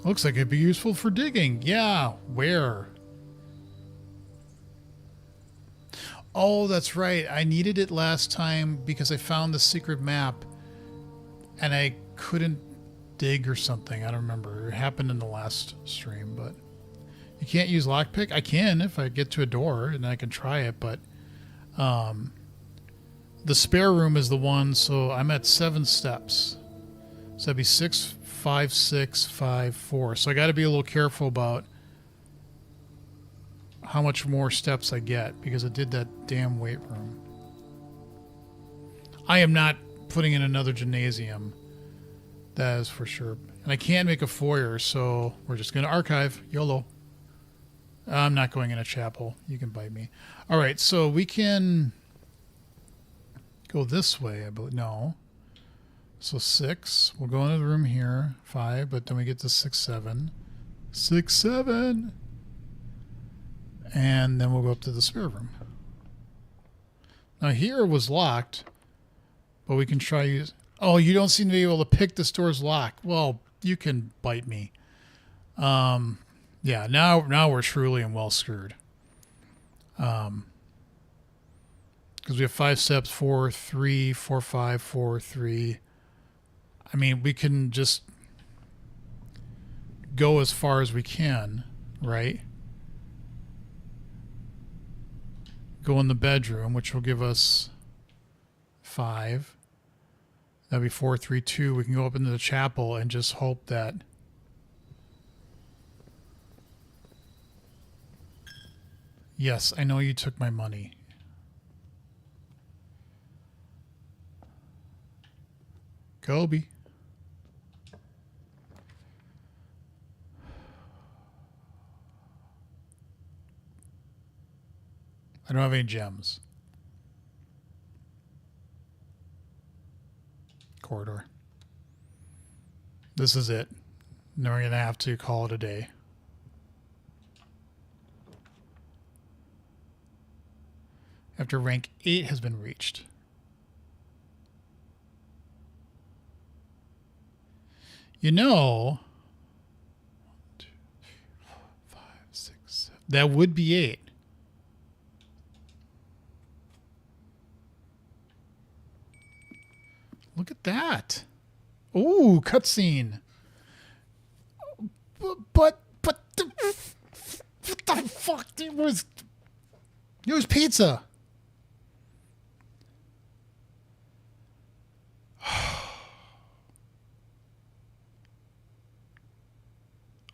Looks like it'd be useful for digging. Yeah, where? Oh, that's right. I needed it last time because I found the secret map and I couldn't dig or something. I don't remember. It happened in the last stream, but you can't use lockpick. I can if I get to a door and I can try it, but the spare room is the one, so I'm at 7 steps. So that'd be 6, 5, 6, 5, 4. So I got to be a little careful about how much more steps I get because I did that damn weight room. I am not putting in another gymnasium. That is for sure. And I can't make a foyer, so we're just going to archive. YOLO. I'm not going in a chapel. You can bite me. All right, so we can go this way, I believe. No. So 6. We'll go into the room here. 5, but then we get to 6, 7. 6, 7. And then we'll go up to the spare room. Now here was locked, but we can try use... Oh, you don't seem to be able to pick the store's lock. Well, you can bite me. Yeah, now we're truly and well screwed. Because we have 5 steps, 4, 3, 4, 5, 4, 3. I mean, we can just go as far as we can, right? Go in the bedroom, which will give us 5. That'd be 4, 3, 2. We can go up into the chapel and just hope that... Yes, I know you took my money. Kobe. I don't have any gems. Corridor. This is it. Now we're going to have to call it a day. After rank 8 has been reached. You know, 1, 2, 3, 4, 5, 6, 7. That would be 8. Look at that. Ooh, cutscene. But what the fuck? It was pizza.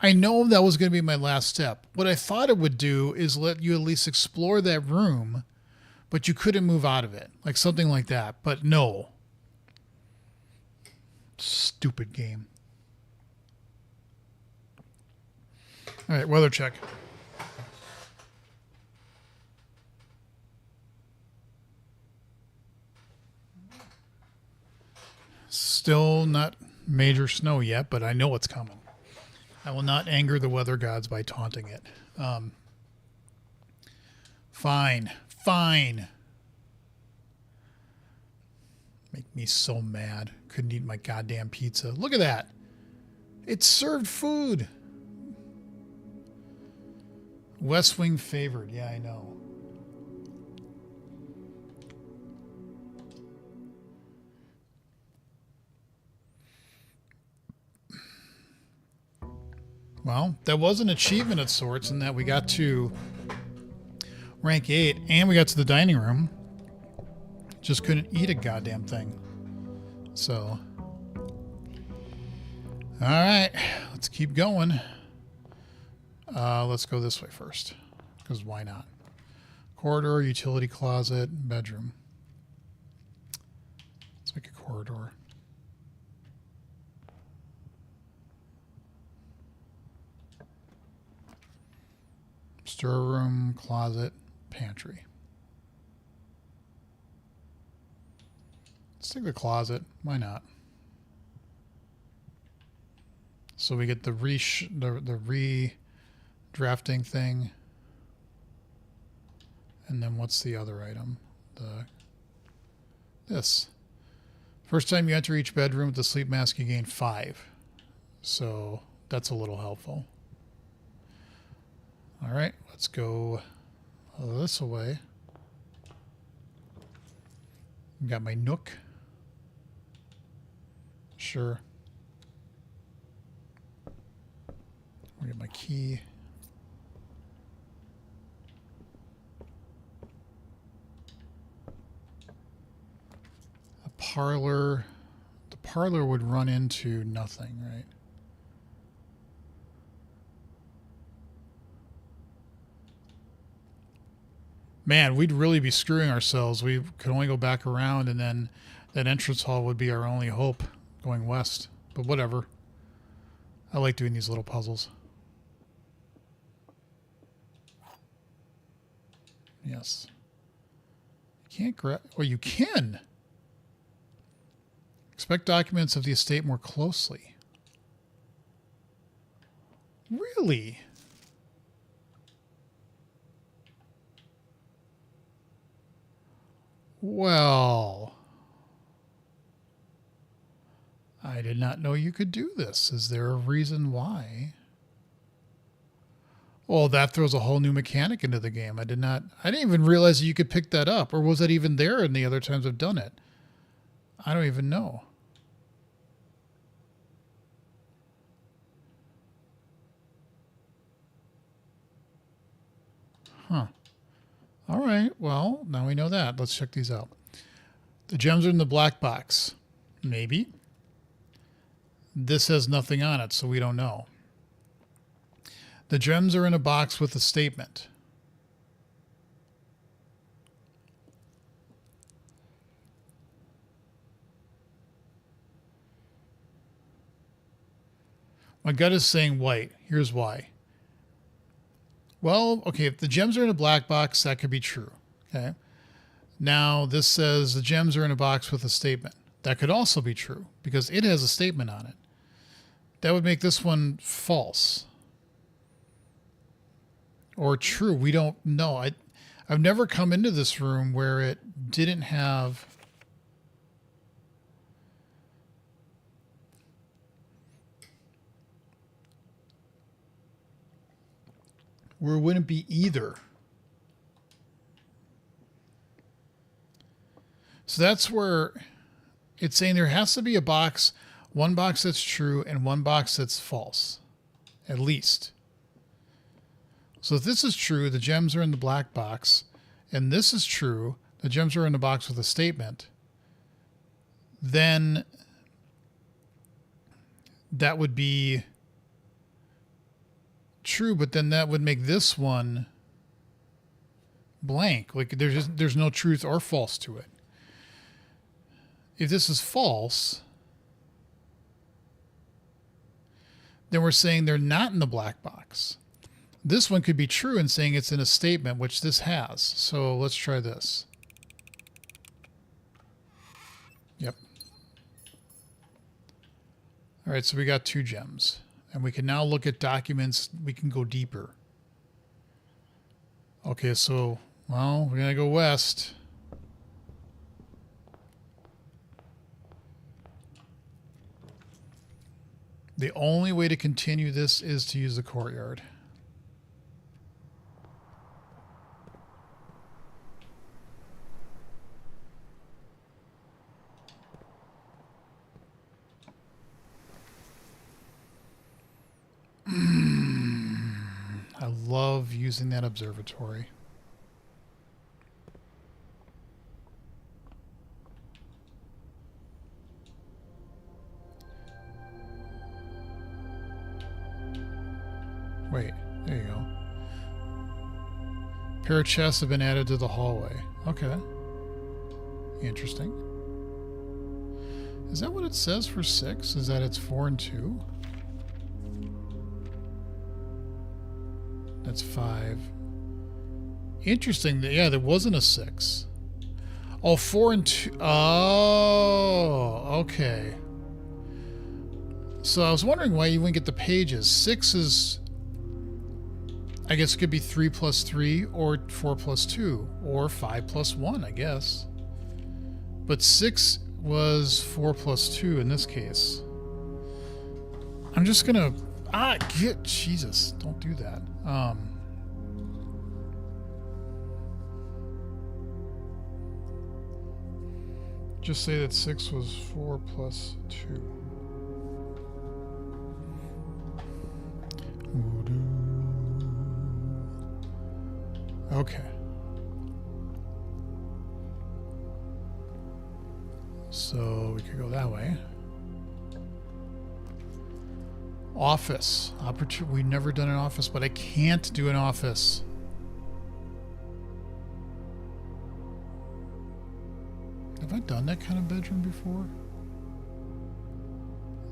I know that was going to be my last step. What I thought it would do is let you at least explore that room, but you couldn't move out of it. Like something like that. But no. Stupid game. All right, weather check. Still not major snow yet, but I know it's coming. I will not anger the weather gods by taunting it. Fine. Make me so mad. Couldn't eat my goddamn pizza. Look at that. It's served food. West Wing favored. Yeah, I know. Well, that was an achievement of sorts in that we got to rank 8 and we got to the dining room. Just couldn't eat a goddamn thing. So, all right, let's keep going. Let's go this way first, because why not? Corridor, utility closet, bedroom. Let's make a corridor. Storeroom, closet, pantry. Let's take the closet. Why not? So we get the redrafting thing. And then what's the other item? This. First time you enter each bedroom with the sleep mask, you gain 5. So that's a little helpful. All right, let's go this way. Got my nook. Sure. I'll get my key. A parlor. The parlor would run into nothing, right? Man, we'd really be screwing ourselves. We could only go back around, and then that entrance hall would be our only hope going west. But whatever. I like doing these little puzzles. Yes. You can't grab... Well, you can. Inspect documents of the estate more closely. Really? Well, I did not know you could do this. Is there a reason why? Well, that throws a whole new mechanic into the game. I didn't even realize that you could pick that up. Or was that even there in the other times I've done it? I don't even know. Huh. All right, well, now we know that. Let's check these out. The gems are in the black box. Maybe. This has nothing on it, so we don't know. The gems are in a box with a statement. My gut is saying white. Here's why. Well, okay, if the gems are in a black box, that could be true. Okay. Now, this says the gems are in a box with a statement. That could also be true because it has a statement on it. That would make this one false. Or true. We don't know. I've never come into this room where it didn't have... where it wouldn't be either. So that's where it's saying there has to be a box, one box that's true and one box that's false, at least. So if this is true, the gems are in the black box, and this is true, the gems are in the box with a statement, then that would be true, but then that would make this one blank. Like there's no truth or false to it. If this is false, then we're saying they're not in the black box. This one could be true and saying it's in a statement, which this has. So let's try this. Yep. All right, so we got 2 gems. And we can now look at documents. We can go deeper. Okay, so, well, we're going to go west. The only way to continue this is to use the courtyard. love using that observatory. Wait, there you go. Pair of chests have been added to the hallway. Okay. Interesting. Is that what it says for 6? Is that it's 4 and 2? That's 5. Interesting. Yeah, there wasn't a 6. Oh, 4 and 2. Oh, okay. So I was wondering why you wouldn't get the pages. 6 is... I guess it could be 3 plus 3 or 4 plus 2 or 5 plus 1, I guess. But 6 was 4 plus 2 in this case. I'm just gonna... Jesus, don't do that. Just say that 6 was 4 plus 2. Okay. So we could go that way. Office. We've never done an office, but I can't do an office. Have I done that kind of bedroom before?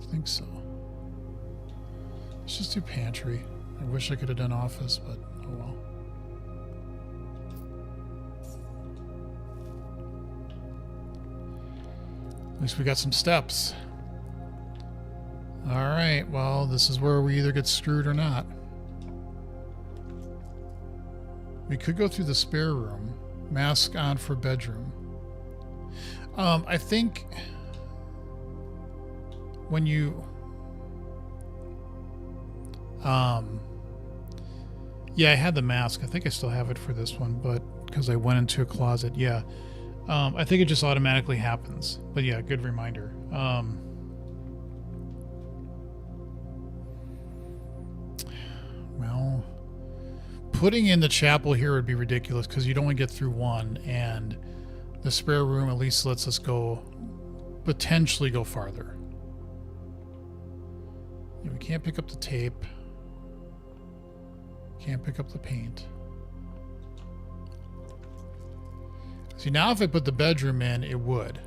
I think so. Let's just do pantry. I wish I could have done office, but oh well. At least we got some steps. Alright, well, this is where we either get screwed or not. We could go through the spare room. Mask on for bedroom. I think when you... yeah, I had the mask. I think I still have it for this one, but because I went into a closet, yeah. I think it just automatically happens. But yeah, good reminder. Well, putting in the chapel here would be ridiculous because you'd only get through one, and the spare room at least lets us go, potentially go farther. Yeah, we can't pick up the tape. Can't pick up the paint. See, now if I put the bedroom in, it would.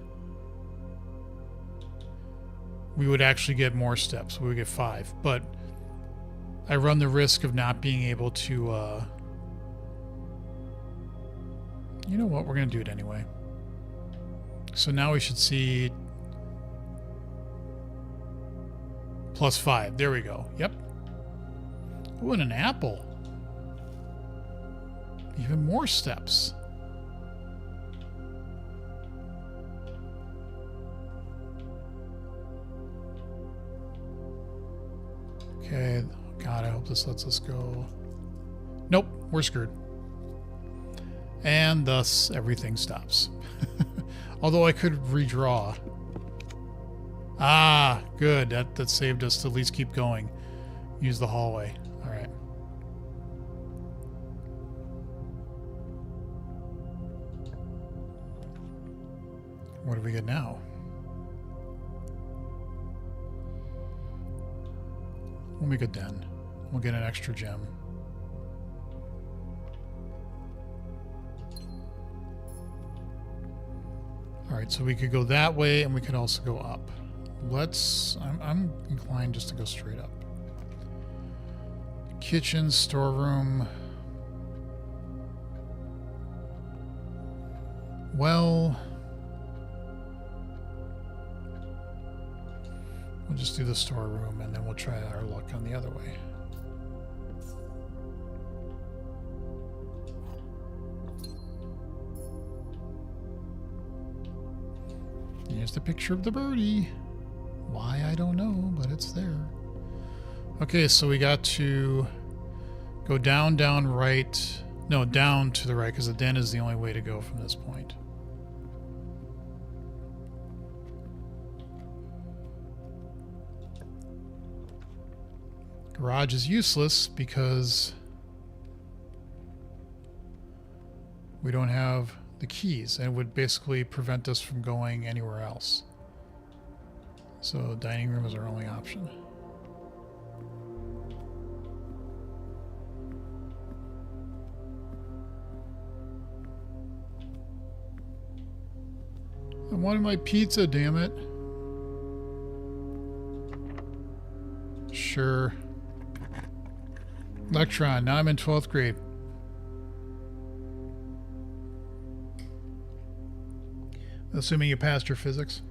We would actually get more steps. We would get 5. But I run the risk of not being able to... You know what? We're going to do it anyway. So now we should see... +5. There we go. Yep. Ooh, and an apple. Even more steps. Okay, God, I hope this lets us go. Nope, we're screwed. And thus, everything stops. Although I could redraw. Ah, good. That saved us to at least keep going. Use the hallway. All right. What do we get now? We'll make a den. We'll get an extra gem. All right, so we could go that way, and we could also go up. Let's... I'm inclined just to go straight up. Kitchen, storeroom. Well... We'll just do the storeroom, and then we'll try our luck on the other way. Here's the picture of the birdie. Why, I don't know, but it's there. Okay, so we got to go down, down, right. No, down to the right, because the den is the only way to go from this point. Garage is useless because we don't have the keys, and it would basically prevent us from going anywhere else. So dining room is our only option. I wanted my pizza, damn it. Sure. Electron, now I'm in 12th grade. Assuming you passed your physics.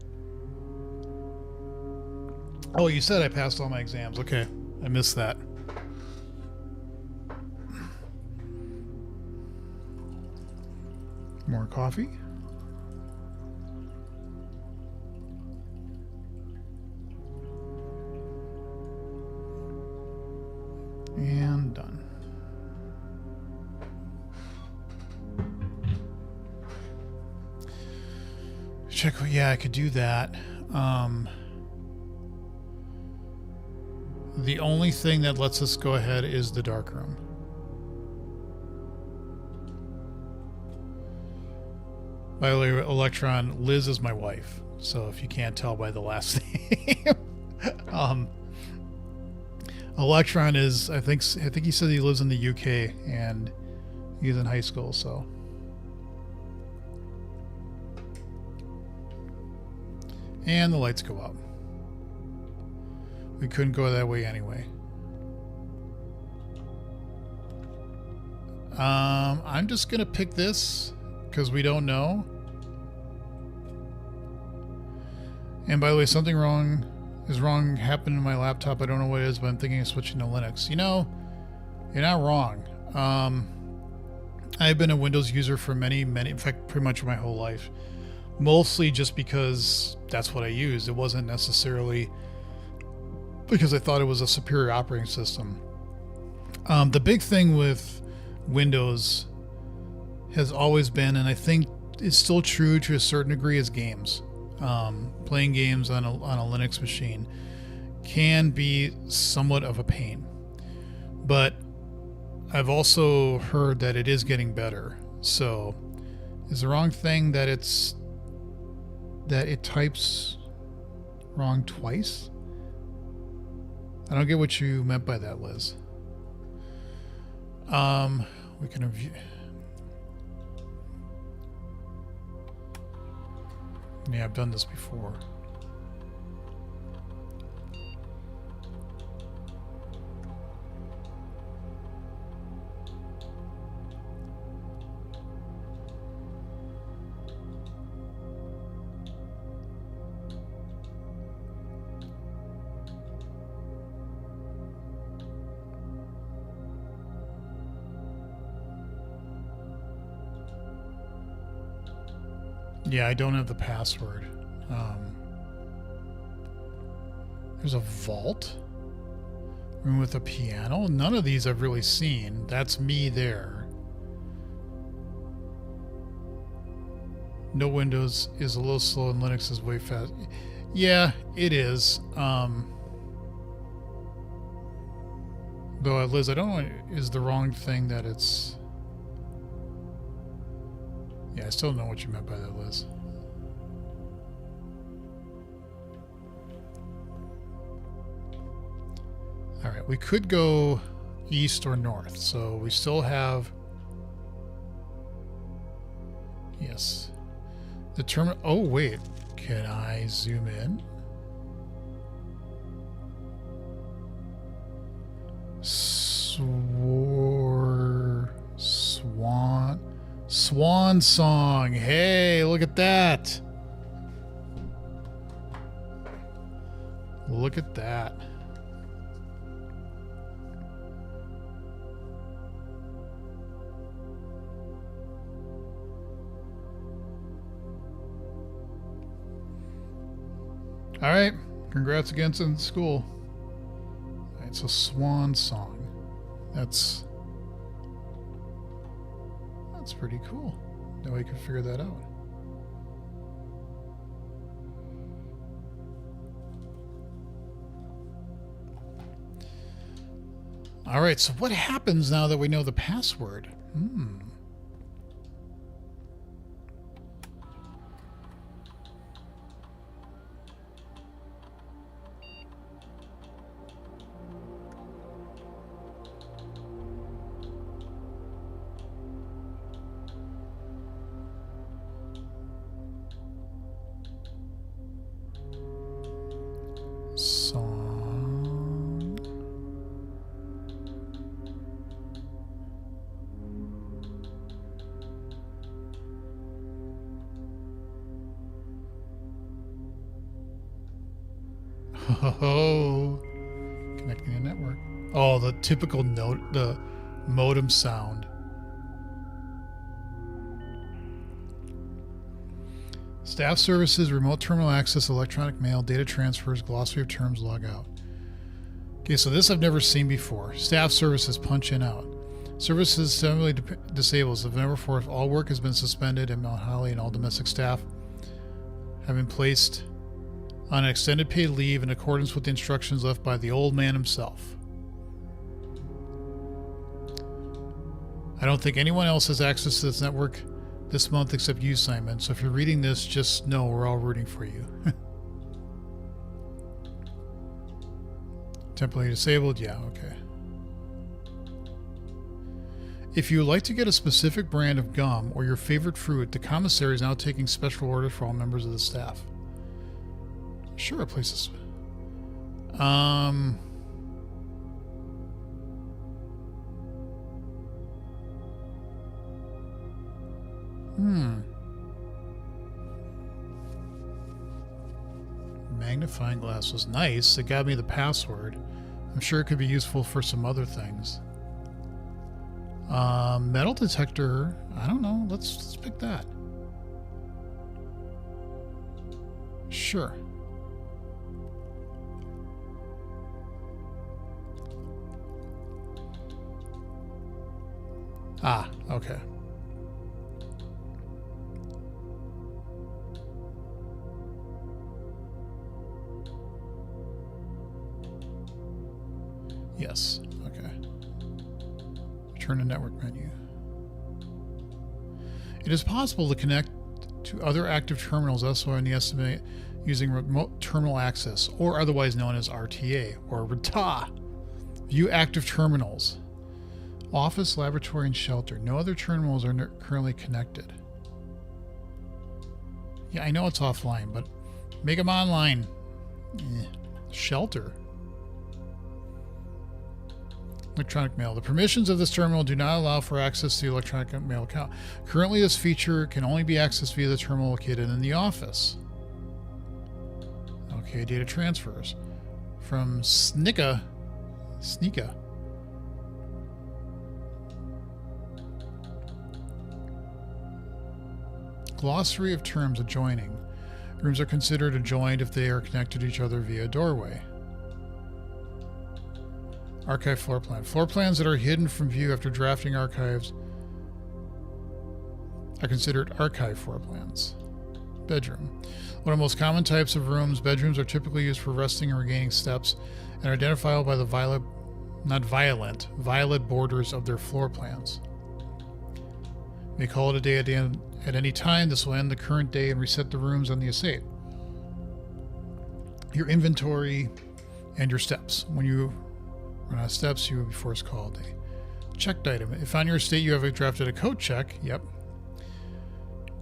Oh, you said I passed all my exams. Okay, I missed that. More coffee. And done. Check. Yeah, I could do that. The only thing that lets us go ahead is the dark room. By the way, Electron, Liz is my wife. So if you can't tell by the last name, Electron is, I think he said he lives in the UK and he's in high school, so. And the lights go up. We couldn't go that way anyway. I'm just gonna pick this because we don't know. And by the way, something wrong happened in my laptop. I don't know what it is, but I'm thinking of switching to Linux. You know, you're not wrong. I've been a Windows user for many, in fact, pretty much my whole life. Mostly just because that's what I used. It wasn't necessarily because I thought it was a superior operating system. The big thing with Windows has always been, and I think it's still true to a certain degree, is games. Playing games on a Linux machine can be somewhat of a pain. But I've also heard that it is getting better. So is the wrong thing that it types wrong twice? I don't get what you meant by that, Liz. We can review. Yeah, I've done this before. Yeah, I don't have the password. There's a vault room with a piano. None of these I've really seen. That's me there. No Windows is a little slow and Linux is way fast. Yeah, it is. Though, Liz, I don't know, is the wrong thing that it's... Yeah, I still don't know what you meant by that, Liz. All right, we could go east or north, so we still have... Yes. The terminal... Oh, wait. Can I zoom in? Swan song. Hey, look at that. Look at that. All right. Congrats again in school. It's a swan song. That's pretty cool. Now we can figure that out. All right, so what happens now that we know the password? Oh, connecting a network. Oh, the typical note, the modem sound. Staff services, remote terminal access, electronic mail, data transfers, glossary of terms, log out. Okay, so this I've never seen before. Staff services, punch in out. Services suddenly disables. November 4th, all work has been suspended in Mount Holly, and all domestic staff have been placed on an extended paid leave in accordance with the instructions left by the old man himself. I don't think anyone else has access to this network this month except you, Simon. So if you're reading this, just know we're all rooting for you. Temporarily disabled? Yeah, okay. If you would like to get a specific brand of gum or your favorite fruit, the commissary is now taking special orders for all members of the staff. Sure, places. Magnifying glass was nice. It got me the password. I'm sure it could be useful for some other things. Metal detector. I don't know. Let's pick that. Sure. Ah, okay. Yes, okay. Return to network menu. It is possible to connect to other active terminals elsewhere in the estimate using remote terminal access, or otherwise known as RTA, or RTA. View active terminals. Office, laboratory, and shelter. No other terminals are currently connected. Yeah, I know it's offline, but make them online. Shelter. Electronic mail. The permissions of this terminal do not allow for access to the electronic mail account. Currently, this feature can only be accessed via the terminal located in the office. Okay, data transfers. From Sneeka. Glossary of terms adjoining. Rooms are considered adjoined if they are connected to each other via a doorway. Archive floor plan. Floor plans that are hidden from view after drafting archives are considered archive floor plans. Bedroom. One of the most common types of rooms, bedrooms are typically used for resting and regaining steps and are identifiable by the violet borders of their floor plans. You may call it a day at any time. This will end the current day and reset the rooms on the estate. Your inventory and your steps. When you run out of steps, you will be forced to call a day. Checked item. If on your estate you have drafted a code check, yep,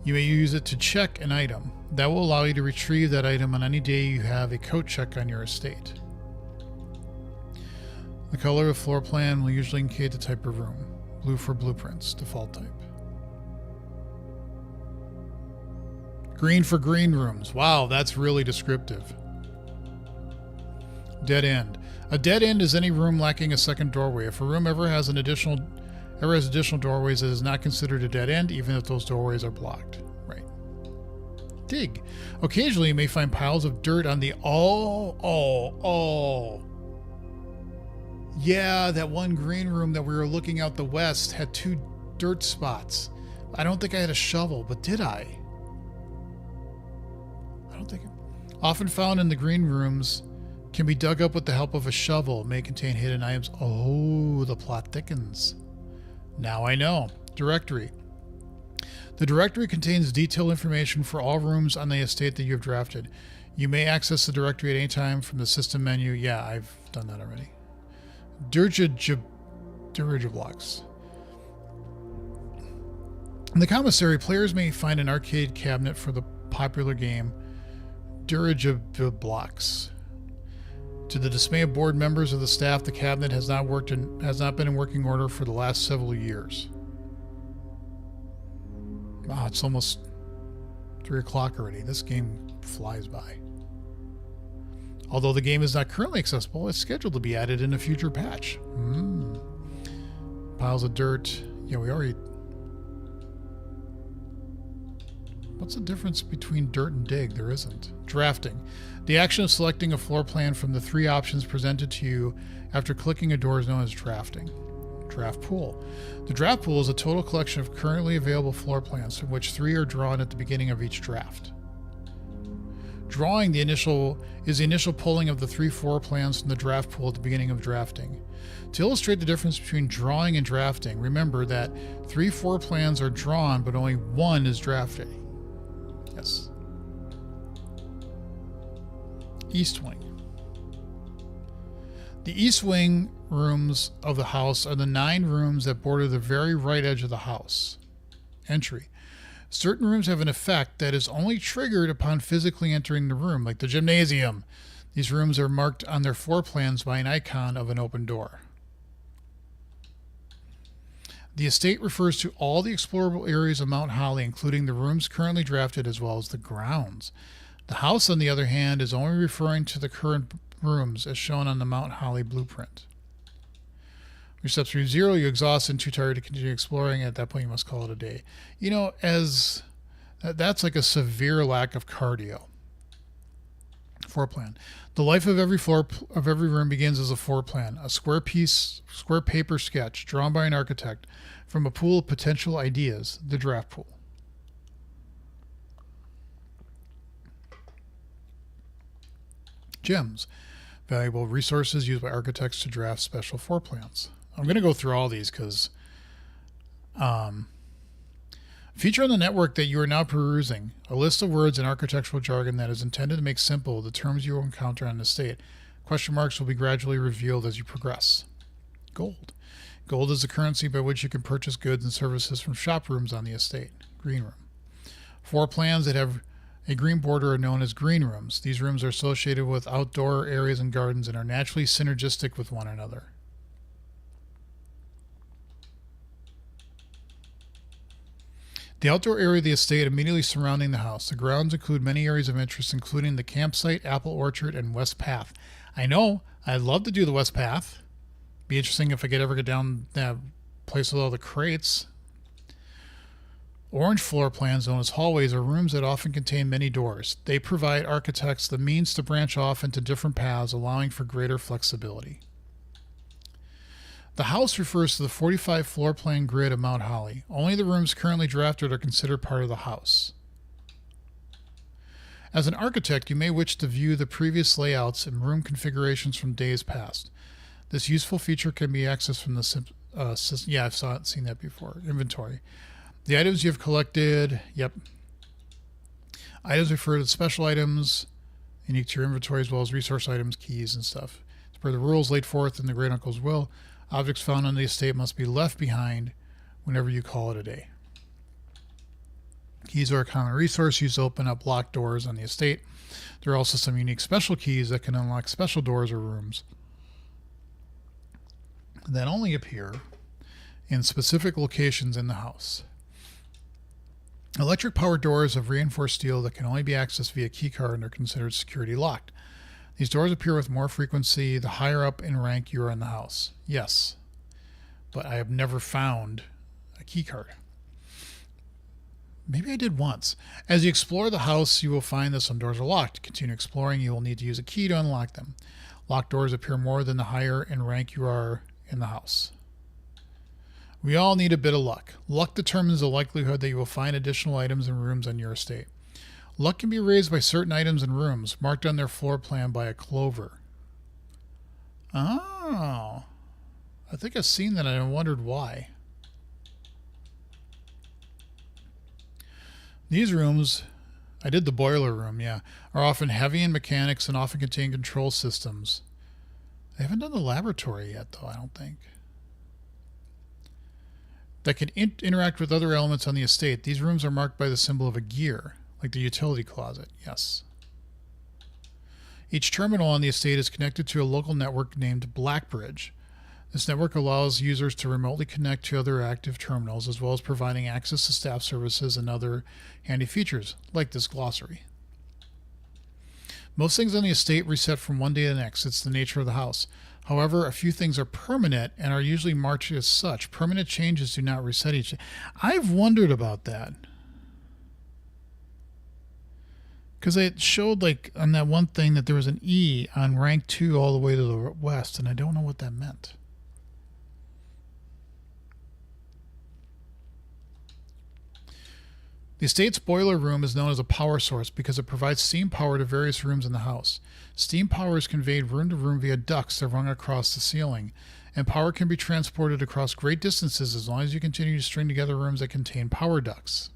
you may use it to check an item. That will allow you to retrieve that item on any day you have a code check on your estate. The color of floor plan will usually indicate the type of room. Blue for blueprints, default type. Green for green rooms. Wow, that's really descriptive. Dead end. A dead end is any room lacking a second doorway. If a room ever has additional doorways, it is not considered a dead end, even if those doorways are blocked. Right. Dig. Occasionally, you may find piles of dirt on the Yeah, that one green room that we were looking out the west had 2 dirt spots. I don't think I had a shovel, but did I? I don't think. Often found in the green rooms, can be dug up with the help of a shovel. It may contain hidden items. Oh, the plot thickens. Now I know. Directory. The directory contains detailed information for all rooms on the estate that you have drafted. You may access the directory at any time from the system menu. Yeah, I've done that already. Dirigiblocks. In the commissary, players may find an arcade cabinet for the popular game Dirigiblocks. To the dismay of board members of the staff, the cabinet has not been in working order for the last several years. Wow, it's almost 3 o'clock already. This game flies by. Although the game is not currently accessible, it's scheduled to be added in a future patch. Piles of dirt. Yeah, we already... What's the difference between dirt and dig? There isn't. Drafting. The action of selecting a floor plan from the 3 options presented to you after clicking a door is known as drafting. Draft pool. The draft pool is a total collection of currently available floor plans from which 3 are drawn at the beginning of each draft. Drawing is the initial pulling of the 3 floor plans from the draft pool at the beginning of drafting. To illustrate the difference between drawing and drafting, remember that 3 floor plans are drawn, but only 1 is drafted. Yes. East wing. The east wing rooms of the house are the 9 rooms that border the very right edge of the house. Entry. Certain rooms have an effect that is only triggered upon physically entering the room, like the gymnasium. These rooms are marked on their floor plans by an icon of an open door. The estate refers to all the explorable areas of Mount Holly, including the rooms currently drafted as well as the grounds. The house, on the other hand, is only referring to the current rooms as shown on the Mount Holly blueprint. Your steps through 0, you exhaust and too tired to continue exploring. At that point, you must call it a day. You know, that's like a severe lack of cardio. Floor plan. The life of every room begins as a floor plan, a square paper sketch drawn by an architect from a pool of potential ideas, the draft pool. Gems. Valuable resources used by architects to draft special floor plans. I'm going to go through all these because feature on the network that you are now perusing, a list of words and architectural jargon that is intended to make simple the terms you will encounter on the estate. Question marks will be gradually revealed as you progress. Gold. Gold is the currency by which you can purchase goods and services from shop rooms on the estate. Green room. Floor plans that have a green border are known as green rooms. These rooms are associated with outdoor areas and gardens and are naturally synergistic with one another. The outdoor area of the estate immediately surrounding the house. The grounds include many areas of interest, including the campsite, apple orchard, and West Path. I know, I'd love to do the West Path. Be interesting if I could ever get down that place with all the crates. Orange floor plans, known as hallways, are rooms that often contain many doors. They provide architects the means to branch off into different paths, allowing for greater flexibility. The house refers to the 45 floor plan grid of Mount Holly. Only the rooms currently drafted are considered part of the house. As an architect, you may wish to view the previous layouts and room configurations from days past. This useful feature can be accessed from the yeah, I've seen that before. Inventory. The items you have collected, yep. Items refer to special items unique to your inventory, as well as resource items, keys, and stuff. As per the rules laid forth in the Great Uncle's Will, objects found on the estate must be left behind whenever you call it a day. Keys are a common resource used to open up locked doors on the estate. There are also some unique special keys that can unlock special doors or rooms that only appear in specific locations in the house. Electric powered doors of reinforced steel that can only be accessed via keycard and are considered security locked. These doors appear with more frequency the higher up in rank you are in the house. Yes, but I have never found a key card. Maybe I did once. As you explore the house, you will find that some doors are locked. To continue exploring, you will need to use a key to unlock them. Locked doors appear more than the higher in rank you are in the house. We all need a bit of luck. Luck determines the likelihood that you will find additional items and rooms on your estate. Luck can be raised by certain items and rooms marked on their floor plan by a clover. Oh, I think I've seen that and I wondered why. These rooms, I did the boiler room, yeah, are often heavy in mechanics and often contain control systems. I haven't done the laboratory yet, though, I don't think. That can interact with other elements on the estate. These rooms are marked by the symbol of a gear, like the utility closet, yes. Each terminal on the estate is connected to a local network named Blackbridge. This network allows users to remotely connect to other active terminals, as well as providing access to staff services and other handy features, like this glossary. Most things on the estate reset from one day to the next. It's the nature of the house. However, a few things are permanent and are usually marked as such. Permanent changes do not reset each day. I've wondered about that. Because it showed, like, on that one thing that there was an E on rank 2 all the way to the west, and I don't know what that meant. The estate's boiler room is known as a power source because it provides steam power to various rooms in the house. Steam power is conveyed room to room via ducts that run across the ceiling, and power can be transported across great distances as long as you continue to string together rooms that contain power ducts.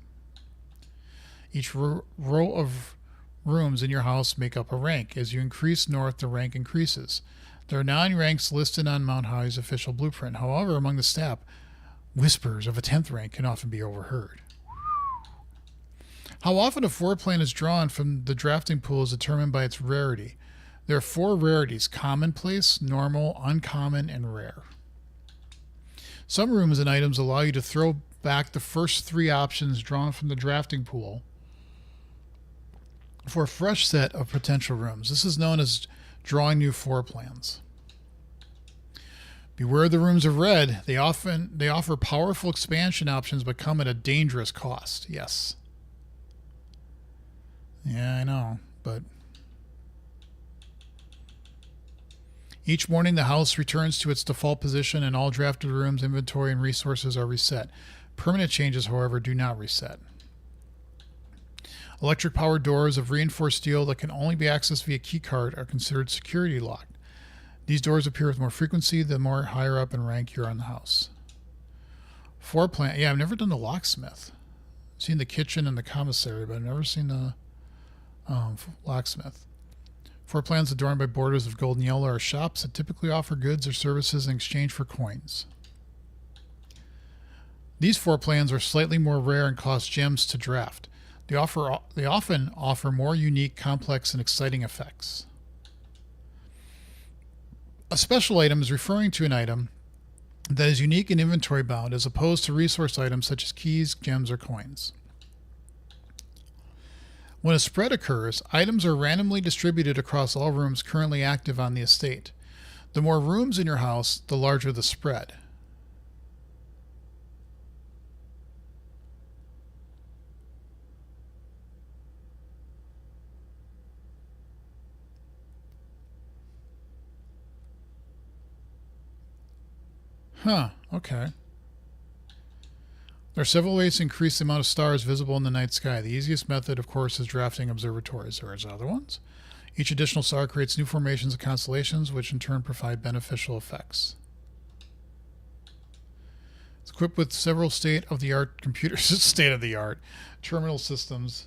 Each row of rooms in your house make up a rank. As you increase north, the rank increases. There are 9 ranks listed on Mount Holly's official blueprint. However, among the staff, whispers of a 10th rank can often be overheard. How often a floor plan is drawn from the drafting pool is determined by its rarity. There are 4 rarities: commonplace, normal, uncommon, and rare. Some rooms and items allow you to throw back the first 3 options drawn from the drafting pool for a fresh set of potential rooms. This is known as drawing new floor plans. Beware the rooms of red. They offer powerful expansion options but come at a dangerous cost. Yes. Yeah, I know, but each morning the house returns to its default position and all drafted rooms, inventory, and resources are reset. Permanent changes, however, do not reset. Electric powered doors of reinforced steel that can only be accessed via keycard are considered security locked. These doors appear with more frequency the more higher up in rank you're on the house. Floor plan. Yeah, I've never done the locksmith. I've seen the kitchen and the commissary, but I've never seen the locksmith. Floor plans adorned by borders of gold and yellow are shops that typically offer goods or services in exchange for coins. These floor plans are slightly more rare and cost gems to draft. They often offer more unique, complex, and exciting effects. A special item is referring to an item that is unique and inventory bound as opposed to resource items such as keys, gems, or coins. When a spread occurs, items are randomly distributed across all rooms currently active on the estate. The more rooms in your house, the larger the spread. Huh, okay. There are several ways to increase the amount of stars visible in the night sky. The easiest method, of course, is drafting observatories. There are other ones. Each additional star creates new formations of constellations, which in turn provide beneficial effects. It's equipped with several state-of-the-art computers, state-of-the-art terminal systems.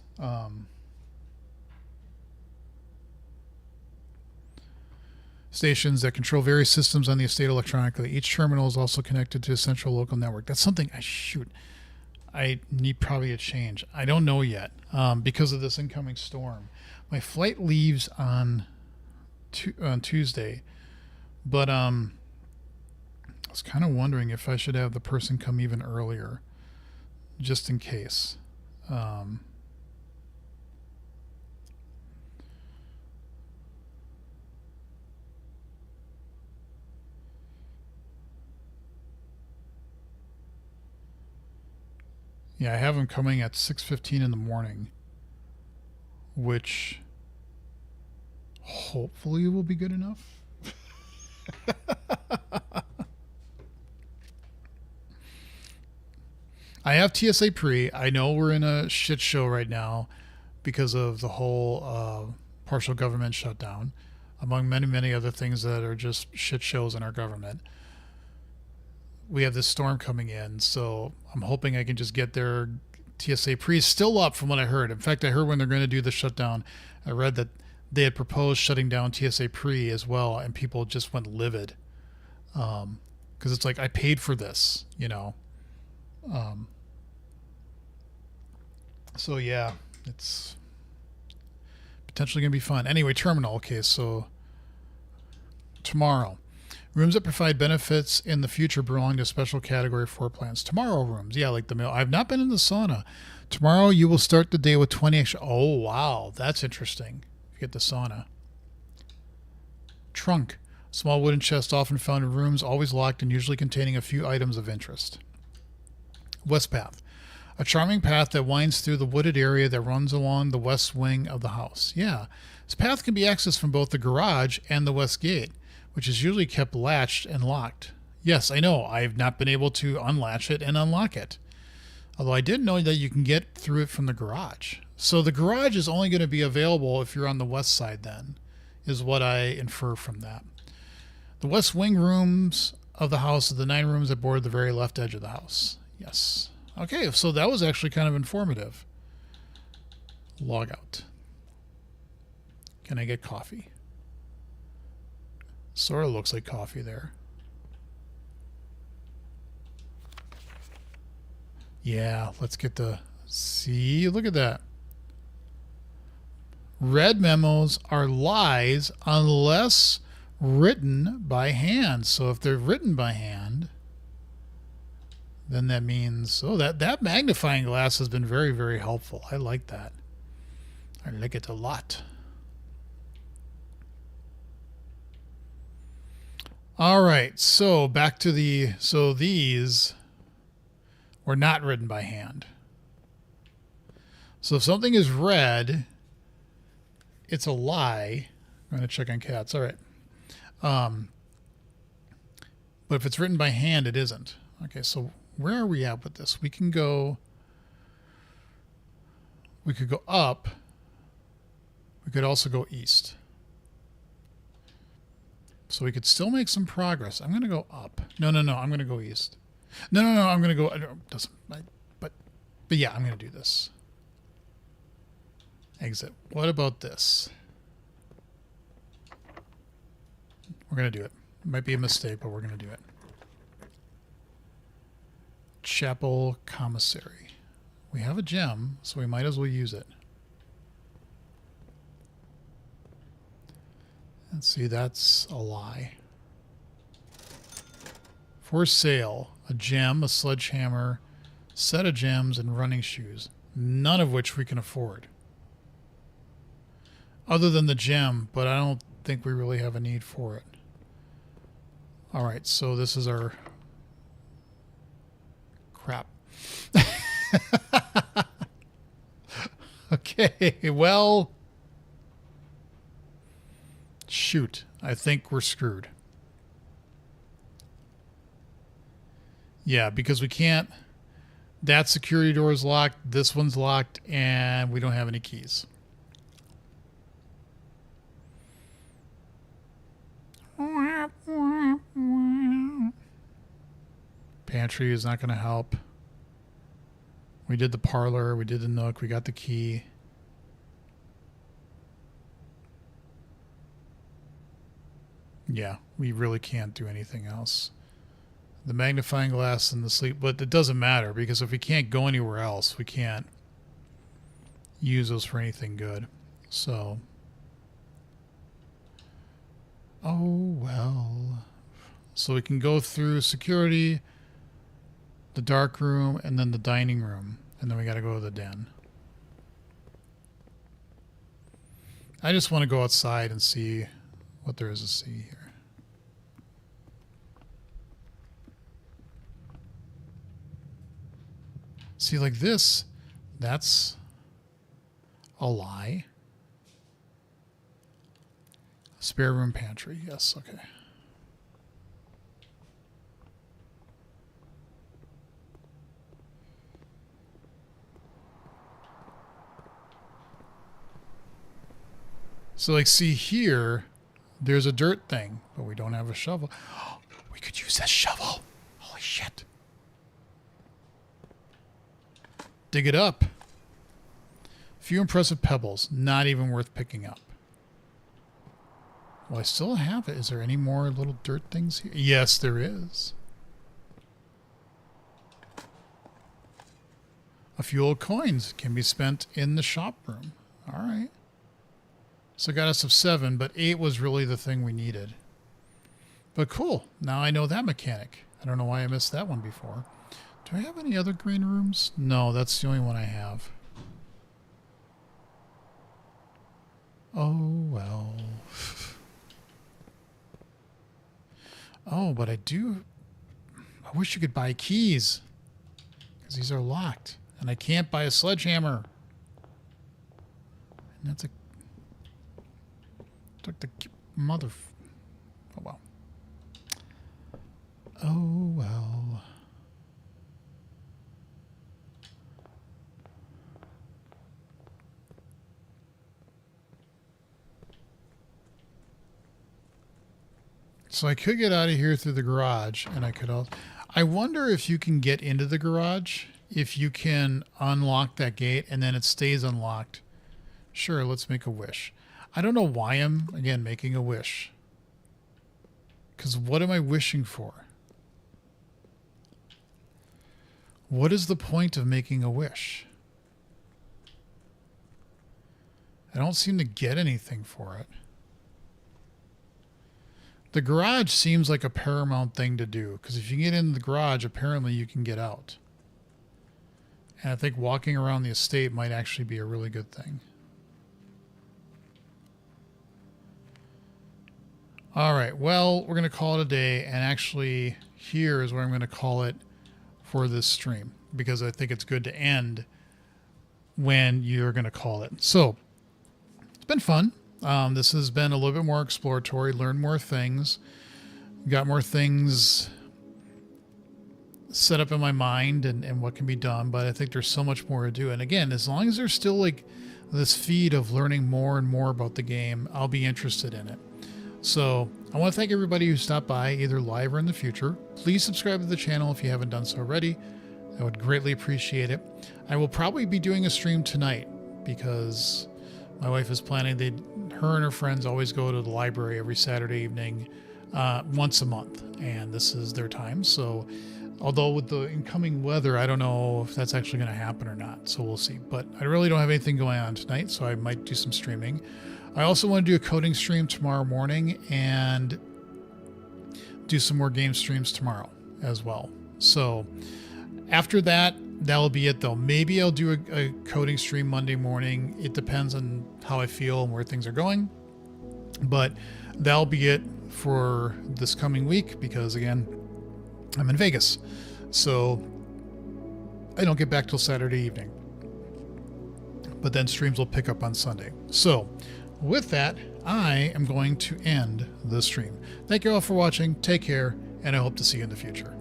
Stations that control various systems on the estate electronically. Each terminal is also connected to a central local network. That's something I need probably a change. I don't know yet because of this incoming storm. My flight leaves on Tuesday, but I was kind of wondering if I should have the person come even earlier, just in case. Yeah, I have them coming at 6:15 in the morning, which hopefully will be good enough. I have TSA pre. I know we're in a shit show right now because of the whole partial government shutdown, among many, many other things that are just shit shows in our government. We have this storm coming in, so I'm hoping I can just get their TSA pre. Is still up from what I heard. In fact, I heard when they're going to do the shutdown, I read that they had proposed shutting down TSA pre as well, and people just went livid. Because it's like, I paid for this, you know. So yeah, it's potentially going to be fun. Anyway, terminal. Okay, so tomorrow. Rooms that provide benefits in the future belong to a special category floor plans. Tomorrow rooms. Yeah, like the mill. I've not been in the sauna. Tomorrow you will start the day with 20 extra. Oh, wow. That's interesting. if you get the sauna. Trunk. Small wooden chest often found in rooms, always locked and usually containing a few items of interest. West path. A charming path that winds through the wooded area that runs along the west wing of the house. Yeah. This path can be accessed from both the garage and the west gate, which is usually kept latched and locked. Yes, I know. I have not been able to unlatch it and unlock it. Although I did know that you can get through it from the garage. So the garage is only going to be available if you're on the west side then, is what I infer from that. The west wing rooms of the house are the 9 rooms that border the very left edge of the house. Yes. Okay, so that was actually kind of informative. Log out. Can I get coffee? Sort of looks like coffee there. Yeah, let's get the... See, look at that. Red memos are lies unless written by hand. So if they're written by hand, then that means... Oh, that magnifying glass has been very, very helpful. I like that. I like it a lot. All right, so back to the... So these were not written by hand. So if something is read, it's a lie. I'm going to check on cats. All right. But if it's written by hand, it isn't. Okay, so where are we at with this? We could go up. We could also go east. So we could still make some progress. I'm going to go up. No. I'm going to go east. No. I'm going to go... But yeah, I'm going to do this. Exit. What about this? We're going to do it. It might be a mistake, but we're going to do it. Chapel Commissary. We have a gem, so we might as well use it. Let's see, that's a lie. For sale, a gem, a sledgehammer, set of gems, and running shoes. None of which we can afford. Other than the gem, but I don't think we really have a need for it. Alright, so this is our... Crap. Okay, well... Shoot, I think we're screwed. Yeah, because we can't... That security door is locked, this one's locked, and we don't have any keys. Pantry is not going to help. We did the parlor, we did the nook, we got the key. Yeah, we really can't do anything else. The magnifying glass and the sleep, but it doesn't matter because if we can't go anywhere else, we can't use those for anything good. So, oh well. So we can go through security, the dark room, and then the dining room, and then we got to go to the den. I just want to go outside and see what there is to see here. See, like this, that's a lie. Spare room pantry. Yes, okay. So, like, see here, there's a dirt thing, but we don't have a shovel. Oh, we could use that shovel. Holy shit. Dig it up. Few impressive pebbles, not even worth picking up. Well, I still have it. Is there any more little dirt things here? Yes, there is. A few old coins can be spent in the shop room. All right. So got us of 7, but 8 was really the thing we needed. But cool. Now I know that mechanic. I don't know why I missed that one before. Do I have any other green rooms? No, that's the only one I have. Oh, well. Oh, but I wish you could buy keys. Because these are locked. And I can't buy a sledgehammer. And that's a... Took the mother... Oh, well. Oh, well. So I could get out of here through the garage, and I could also... I wonder if you can get into the garage, if you can unlock that gate, and then it stays unlocked. Sure, let's make a wish. I don't know why I'm, again, making a wish. Because what am I wishing for? What is the point of making a wish? I don't seem to get anything for it. The garage seems like a paramount thing to do, because if you get in the garage, apparently you can get out. And I think walking around the estate might actually be a really good thing. All right, well, we're going to call it a day, and actually here is where I'm going to call it for this stream, because I think it's good to end when you're going to call it. So, it's been fun. This has been a little bit more exploratory, learn more things, got more things set up in my mind and what can be done, but I think there's so much more to do. And again, as long as there's still like this feed of learning more and more about the game, I'll be interested in it. So I want to thank everybody who stopped by, either live or in the future. Please subscribe to the channel if you haven't done so already. I would greatly appreciate it. I will probably be doing a stream tonight because my wife is planning. Her and her friends always go to the library every Saturday evening, once a month, and this is their time. So, although with the incoming weather, I don't know if that's actually going to happen or not. So we'll see. But I really don't have anything going on tonight, so I might do some streaming. I also want to do a coding stream tomorrow morning and do some more game streams tomorrow as well. So after that, that'll be it though. Maybe I'll do a coding stream Monday morning. It depends on how I feel and where things are going. But that'll be it for this coming week because, again, I'm in Vegas. So I don't get back till Saturday evening. But then streams will pick up on Sunday. So with that, I am going to end the stream. Thank you all for watching. Take care, and I hope to see you in the future.